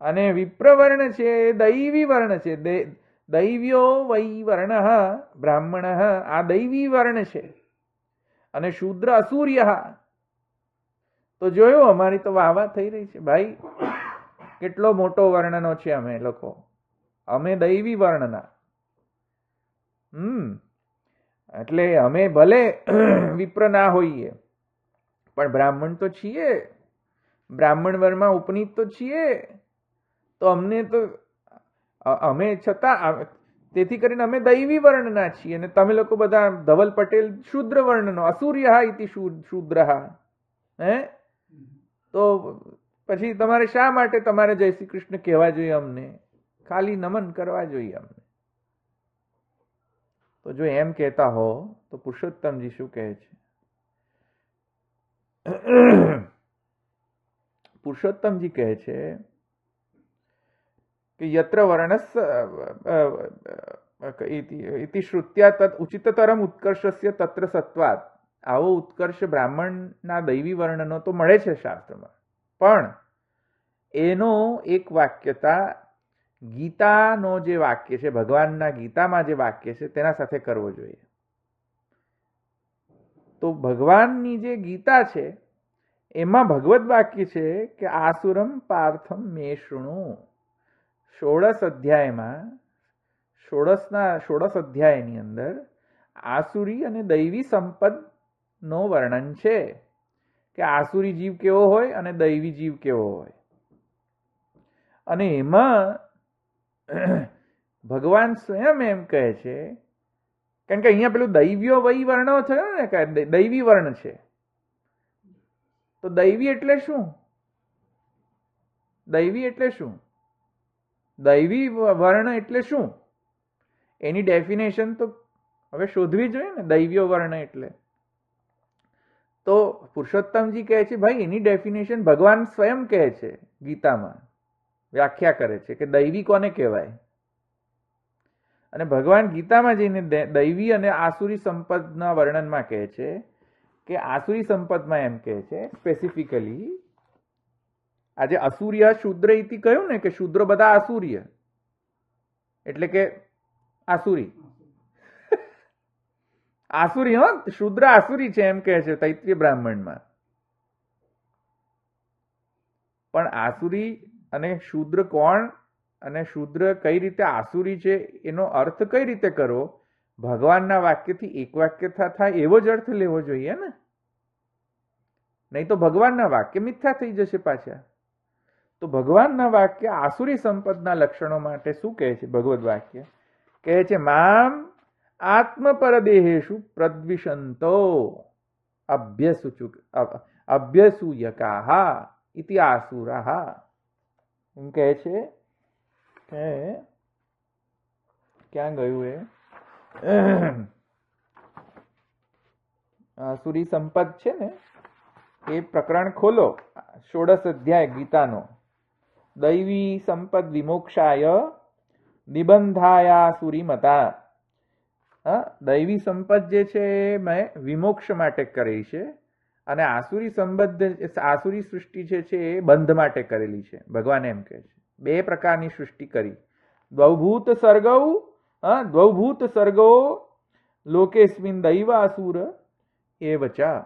અને વિપ્રવર્ણ છે એ દૈવી વર્ણ છે. દૈવ્યો વૈ વર્ણ બ્રાહ્મણ, આ દૈવી વર્ણ છે, અને શૂદ્ર અસૂર્ય. તો જોયું, અમારી તો વાહવા થઈ રહી છે ભાઈ, કેટલો મોટો વર્ણનો છે અમે લોકો, અમે દૈવી વર્ણના. એટલે અમે ભલે વિપ્ર ના હોઈએ પણ બ્રાહ્મણ તો છીએ, બ્રાહ્મણ વર્ણમાં ઉપનીત તો છીએ. તો અમને તો અમે છતાં, તેથી કરીને અમે દૈવી વર્ણના છીએ, અને તમે લોકો બધા ધવલ પટેલ શૂદ્ર વર્ણનો, અસૂર્ય ઇતિ શૂદ્ર. હે, તો પછી તમારે શા માટે તમારે જય શ્રી કૃષ્ણ કહેવા જોઈએ? અમને ખાલી નમન કરવા જોઈએ અમને. તો જો એમ કહેતા હો તો પુરુષોત્તમજી શું કહે છે? પુરુષોત્તમજી કહે છે કે યત્ર વર્ણસ ઇતિ શ્રુત્યા તદ ઉચિતતરમ ઉત્કર્ષસ્ય તત્ર સત્વાત. આવો ઉત્કર્ષ બ્રાહ્મણના દૈવી વર્ણનો તો મળે છે શાસ્ત્રમાં, પણ એનો એક વાક્યતા ગીતાનો જે વાક્ય છે, ભગવાનના ગીતામાં જે વાક્ય છે તેના સાથે કરવો જોઈએ. તો ભગવાનની જે ગીતા છે એમાં ભગવદ વાક્ય છે કે આસુરમ પાર્થમ મે શૃણુ. 16 અધ્યાયમાં, 16 અધ્યાયની અંદર આસુરી અને દૈવી સંપદ નો વર્ણન છે કે આસુરી જીવ કેવો હોય અને દૈવી જીવ કેવો હોય. અને એમાં ભગવાન સ્વયં એમ કહે છે, કારણ કે અહીંયા પેલું દૈવ્યો વૈ વર્ણો થયો ને, કે દૈવી વર્ણ છે. તો દૈવી એટલે શું? દૈવી એટલે શું? દૈવી વર્ણ એટલે શું? એની ડેફિનેશન તો હવે શોધવી જોઈએ ને. દૈવ્યો વર્ણ એટલે તો પુરુષોત્તમજી કહે છે ભાઈ એની ડેફિનેશન ભગવાન સ્વયં કહે છે, ગીતામાં વ્યાખ્યા કરે છે કે દૈવી કોને કહેવાય. અને ભગવાન ગીતામાં જઈને દૈવી અને આસુરી સંપદના વર્ણનમાં કહે છે કે આસુરી સંપદમાં એમ કહે છે સ્પેસિફિકલી, આજે અસૂર્ય શૂદ્ર ઇતિ કહ્યું ને, કે શૂદ્ર બધા આસુર્ય એટલે કે આસુરી. આસુરી, શૂદ્ર આસુરી છે એમ કહે છે તૈત્રીય બ્રાહ્મણમાં. પણ આસુરી અને શૂદ્ર કોણ, અને શૂદ્ર કઈ રીતે આસુરી છે એનો અર્થ કઈ રીતે કરવો? ભગવાનના વાક્યથી એક વાક્ય થાય એવો જ અર્થ લેવો જોઈએ ને. નહીં તો ભગવાનના વાક્ય મિથ્યા થઈ જશે પાછા. તો ભગવાનના વાક્ય આસુરી સંપદના લક્ષણો માટે શું કહે છે? ભગવદ વાક્ય કહે છે મામ આત્મપરદેહેષુ પ્રદ્વિષંતો અભ્યસૂયકાહ ઇતિ આસુરાહ. એમ કહે છે કે ક્યાં ગયું એ આસુરી સંપદ છે ને, એ પ્રકરણ ખોલો, 16 અધ્યાય ગીતાનો. દૈવી સંપદ વિમોક્ષાય નિબંધાયા સુરીમતા. દૈવી સંપદ જે છે મેં વિમોક્ષ માટે કરી છે, અને આસુરી સંબંધ, આસુરી સૃષ્ટિ જે છે એ બંધ માટે કરેલી છે. ભગવાન એમ કહે છે 2 પ્રકારની સૃષ્ટિ કરી. દ્વૌભૂત સર્ગો લોકેસ્મિન દૈવ આસુર એ વચા.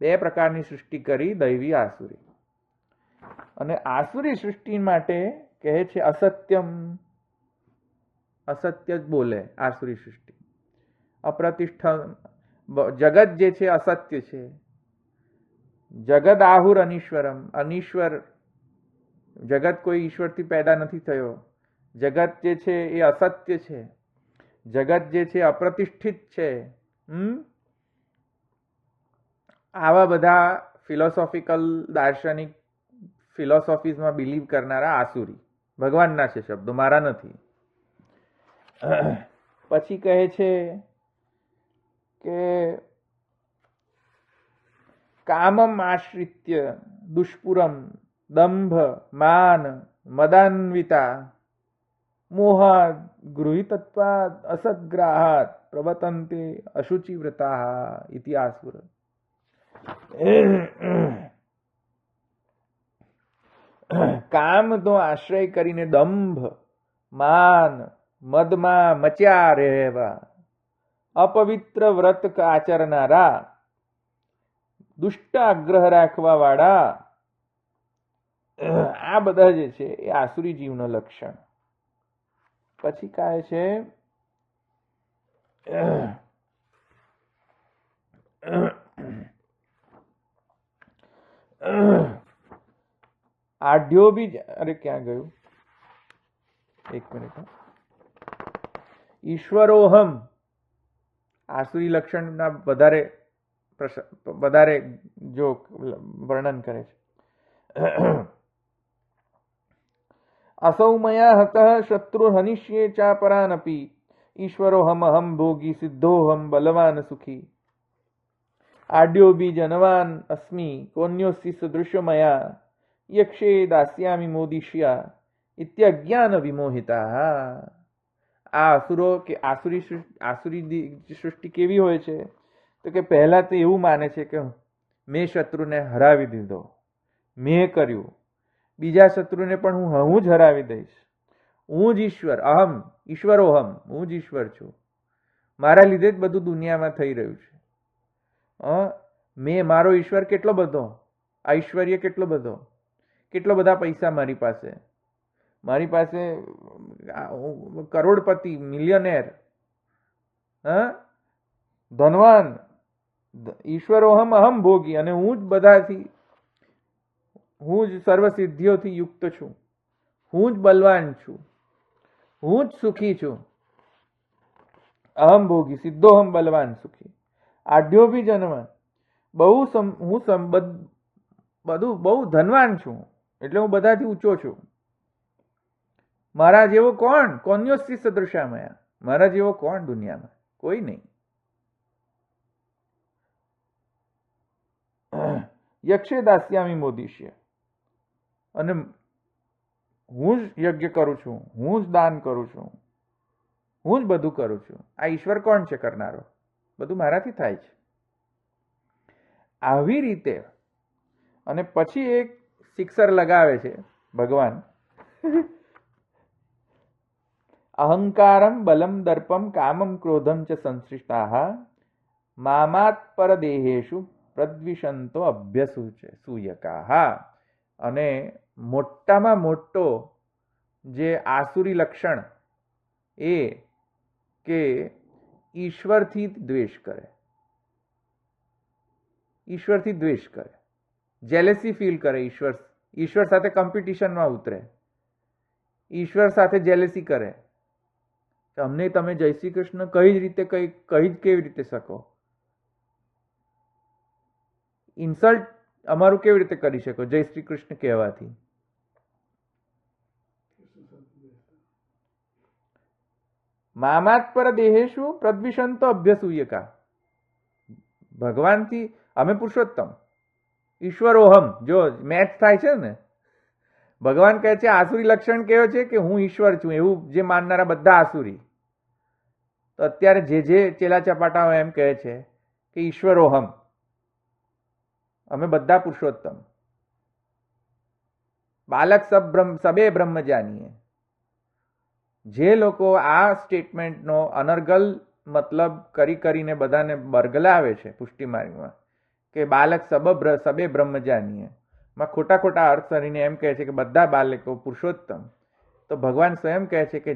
2 પ્રકારની સૃષ્ટિ કરી, દૈવી આસુરી. અને આસુરી સૃષ્ટિ માટે કહે છે અસત્યમ, અસત્ય જ બોલે આસુરી સૃષ્ટિ. અપ્રતિષ્ઠ, જગત જે છે અસત્ય છે. જગદ આહુર અનીશ્વરમ, અનીશ્વર જગત કોઈ ઈશ્વરથી પેદા નથી થયો. જગત જે છે એ અસત્ય છે. જગત જે છે અપ્રતિષ્ઠિત છે. આવા બધા ફિલોસોફિકલ દાર્શનિક ફિલોસોફીઝમાં બિલીવ કરનારા આસુરી. ભગવાનના છે શબ્દો, મારા નથી. પછી કહે છે કે કામમ આશ્રિત્ય દુષ્પુરમ દંભ માન મદાન્વિતા મોહાદ ગૃહિતત્વાદ અસદ્ગ્રાહાત પ્રવતંતે અશુચિવ્રતા ઇતિ આસુર. કામનો આશ્રય કરીને દંભ માન મદમાં મચ્યા રહેવા, અપવિત્ર વ્રત આચરનારા, દુષ્ટ આગ્રહ રાખવા વાળા, આ બધા જે છે એ આસુરી જીવનું લક્ષણ. પછી કહે છે આઢ્યો બી, અરે ક્યાં ગયું, એક મિનિટ. ઈશ્વરોહમ આસુરી લક્ષણના વધારે જો વર્ણન કરે છે. અસૌ મયા હતઃ શત્રુ હનિષ્યે ચાપરાનપી, ઈશ્વરોહમ અહમ ભોગી સિદ્ધોહમ બલવાન સુખી. આડ્યો બી જનવાન અસ્મિ કોન્યોસ્તિ સદૃશ્ય મયા, યક્ષે દાસ્યામિ મોદિષ્યા ઇત્યજ્ઞાન વિમોહિતા. આ અસુરો કે આસુરી સૃષ્ટિ કેવી હોય છે? તો કે પહેલા તો એવું માને છે કે મેં શત્રુને હરાવી દીધો, મેં કર્યું, બીજા શત્રુને પણ હું જ હરાવી દઈશ, હું જ ઈશ્વર, અહમ ઈશ્વરોહમ, હું જ ઈશ્વર છું, મારા લીધે જ બધું દુનિયામાં થઈ રહ્યું છે. મારો ઈશ્વર કેટલો બધો, ઐશ્વર્ય કેટલો બધો, કેટલો બધા પૈસા મારી પાસે કરોડપતિ, મિલિયનેર, ધનવાન, ઈશ્વરોહમ અહમ ભોગી, અને હું જ બધાથી, હું જ સર્વસિદ્ધિઓથી યુક્ત છું, હું જ બલવાન છું, હું જ સુખી છું. અહમ ભોગી સિદ્ધોહમ બલવાન સુખી. આઢ્યો બી જનવાન, બહુ ધનવાન છું, એટલે હું બધાથી ઊંચો છું. મારા જેવો કોણ? કોન્યોસ્તિ સદૃશામયા, મારા જેવો કોણ દુનિયામાં? કોઈ નહીં. યક્ષે દાસ્યામી મોદિષ્ય, અને હું જ યજ્ઞ કરું છું, હું જ દાન કરું છું, હું જ બધું કરું છું. આ ઈશ્વર કોણ છે કરનારો? બધું મારાથી થાય છે. આવી રીતે, અને પછી એક શિક્ષર લગાવે છે ભગવાન, અહંકારમ બલમ દર્પમ કામમ ક્રોધમ ચ સંશ્લિષ્ટાઃ મામાત પરદેહેષુ પ્રદ્વિષંતો અભ્યસુ છે સૂયકાઃ. અને મોટામાં મોટો જે આસુરી લક્ષણ એ કે ઈશ્વરથી દ્વેષ કરે, ઈશ્વરથી દ્વેષ કરે, જેલેસી ફીલ કરે, ઈશ્વર સાથે કોમ્પિટિશનમાં ઉતરે, ઈશ્વર સાથે જેલેસી કરે. અમને તમે જય શ્રી કૃષ્ણ કેવી રીતે શકો? ઇન્સલ્ટ અમારું કેવી રીતે કરી શકો જય શ્રી કૃષ્ણ કહેવાથી? મામાત પર દેહેશુ પ્રદ્વિષંતો અભ્યસૂયકા. ભગવાનથી અમે પુરુષોત્તમ, ઈશ્વરોહમ, જો મેચ થાય છે ને, ભગવાન કહે છે આસુરી લક્ષણ કેવો છે કે હું ઈશ્વર છું, એવું જે માનનારા બધા આસુરી. તો અત્યારે જે ચેલા ચપાટાઓ એમ કહે છે કે ઈશ્વરોહમ, અમે બધા પુરુષોત્તમ, બાલક સબે બ્રહ્મ જાનીએ. જે લોકો આ સ્ટેટમેન્ટનો અનર્ગલ મતલબ કરીને બધાને બરગલાવે છે પુષ્ટિ માર્ગમાં કે બાલક સબે બ્રહ્મ જાનીએ, માં ખોટા અર્થ કરીને એમ કહે છે કે બધા બાલકો પુરુષોત્તમ. તો ભગવાન સ્વયં કહે છે કે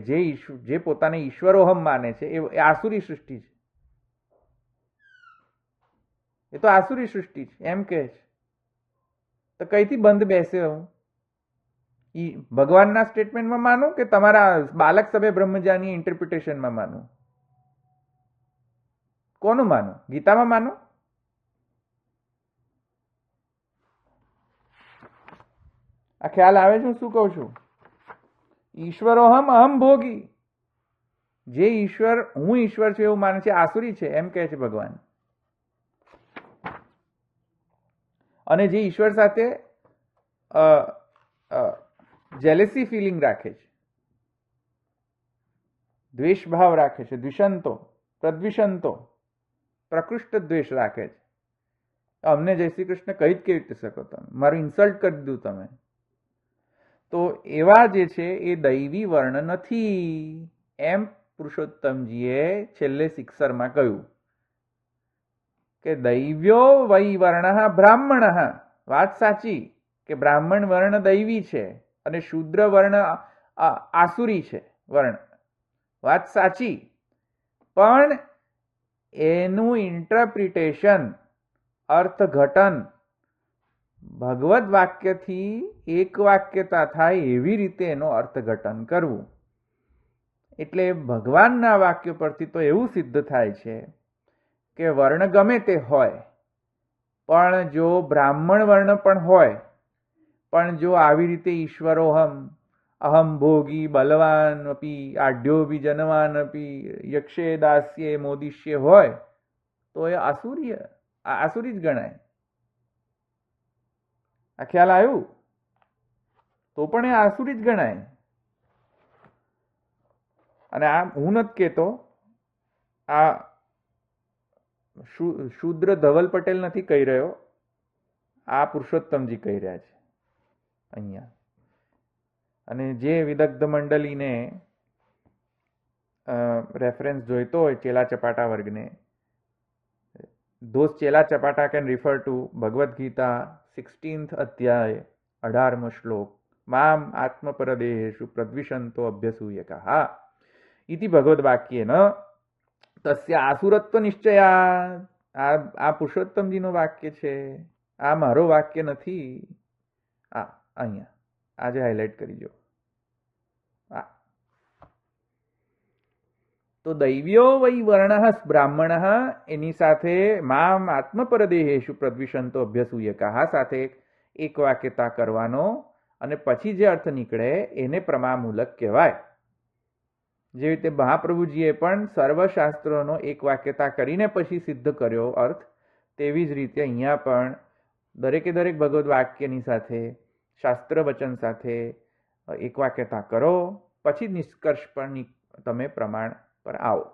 જે પોતાને ઈશ્વરોહમ માને છે એ આસુરી સૃષ્ટિ છે, એ તો આસુરી સૃષ્ટિ છે એમ કહે છે. તો કઈથી બંધ બેસે હું? ભગવાનના સ્ટેટમેન્ટમાં માનું કે તમારા બાલક સબે બ્રહ્મજાની ઇન્ટરપ્રિટેશનમાં માનું? કોનું માનું? ગીતામાં માનું? આ ખ્યાલ આવે છે હું શું કહું છું? ઈશ્વરોહમ અહમ ભોગી, જે ઈશ્વર હું ઈશ્વર છું એવું માને છે આસુરી છે એમ કહે છે ભગવાન. અને જે ઈશ્વર સાથે જેલેસી ફિલિંગ રાખે છે, દ્વેષ ભાવ રાખે છે, દ્વિષંતો પ્રદ્વિષંતો પ્રકૃષ્ટ દ્વેષ રાખે છે, અમને જય શ્રી કૃષ્ણ કહી જ કેવી રીતે શકો? તમે મારું ઇન્સલ્ટ કરી દીધું તમે. તો એવા જે છે એ દૈવી વર્ણ નથી એમ પુરુષોત્તમજીએ છેલ્લે સિક્સરમાં કહ્યું કે દૈવ્યો વૈ વર્ણ બ્રાહ્મણ. વાત સાચી કે બ્રાહ્મણ વર્ણ દૈવી છે અને શૂદ્ર વર્ણ આસુરી છે વર્ણ. વાત સાચી, પણ એનું ઇન્ટરપ્રિટેશન અર્થઘટન ભગવદ વાક્યથી એક વાક્યતા થાય એવી રીતે એનો અર્થઘટન કરવું. એટલે ભગવાનના વાક્ય પરથી તો એવું સિદ્ધ થાય છે કે વર્ણ ગમે તે હોય, પણ જો બ્રાહ્મણ વર્ણ પણ હોય, પણ જો આવી રીતે ઈશ્વરોહમ અહમ ભોગી બલવાન અપી આઢ્યોભી જનવાન અપી યક્ષે દાસ્યે મોદિષ્ય હોય તો એ આસુરી જ ગણાય. આ ખ્યાલ આવ્યું? તો પણ એ આસુરી જ ગણાય. અને આ હું નથી કહેતો, આ શૂદ્ર ધવલ પટેલ નથી કહી રહ્યો, આ પુરુષોત્તમજી કહી રહ્યા છે અહીંયા. અને જે વિદગ્ધ મંડળીને રેફરન્સ જોઈતો હોય ચેલા ચપાટા વર્ગને, those Chela ચપાટા can refer to Bhagavad Gita 16th અધ્યાય 18મો શ્લોક મામ આત્મપરદેહેષુ પ્રદ્વિષંતો અભ્યસૂયકાઃ ઇતિ ભગવદ વાક્યેન તસ્ય આસુરત્વ નિશ્ચયાત. આ પુરુષોત્તમજીનું વાક્ય છે, આ મારો વાક્ય નથી. અહીંયા આજે હાઇલાઇટ કરી દો. તો દૈવ્યો વૈ વર્ણ બ્રાહ્મણ એની સાથે મામ આત્મપરદેહેષુ પ્રદ્વિષંતો અભ્યસૂયકાઃ સાથે એક વાક્યતા કરવાનો અને પછી જે અર્થ નીકળે એને પ્રમામૂલક કહેવાય. જેવી રીતે મહાપ્રભુજીએ પણ સર્વશાસ્ત્રોનો એક વાક્યતા કરીને પછી સિદ્ધ કર્યો અર્થ, તેવી જ રીતે અહીંયા પણ દરેકે દરેક ભગવદ વાક્યની સાથે શાસ્ત્ર વચન સાથે એક વાક્યતા કરો, પછી નિષ્કર્ષ પર તમે પ્રમાણ પર આવો,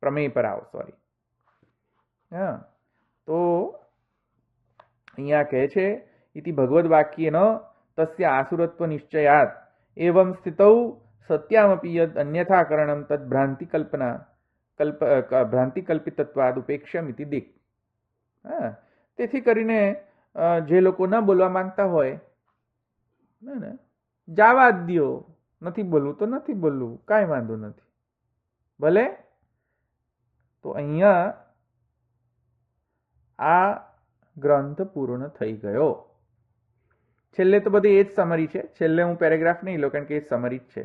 પ્રમેય પર આવો. સોરી. તો અહીંયા કહે છે ઇતિ ભગવદ વાક્યેન તસ્ય આસુરત્વ નિશ્ચયાત એવં સ્થિતૌ સત્યામપી યદ અન્યથા કરણમ તદ ભ્રાંતિ કલ્પિતત્વાદ ઉપેક્ષમ ઇતિ દિક. તેથી કરીને જે લોકો ન બોલવા માંગતા હોય જાવા જ દ્યો, નથી બોલવું તો નથી બોલવું, કાંઈ વાંધો નથી, ભલે. તો અહીંયા આ ગ્રંથ પૂર્ણ થઈ ગયો. છેલ્લે તો બધી એ જ સમરી છે, છેલ્લે હું પેરેગ્રાફ નહીં લો કારણ કે એ સમરી જ છે.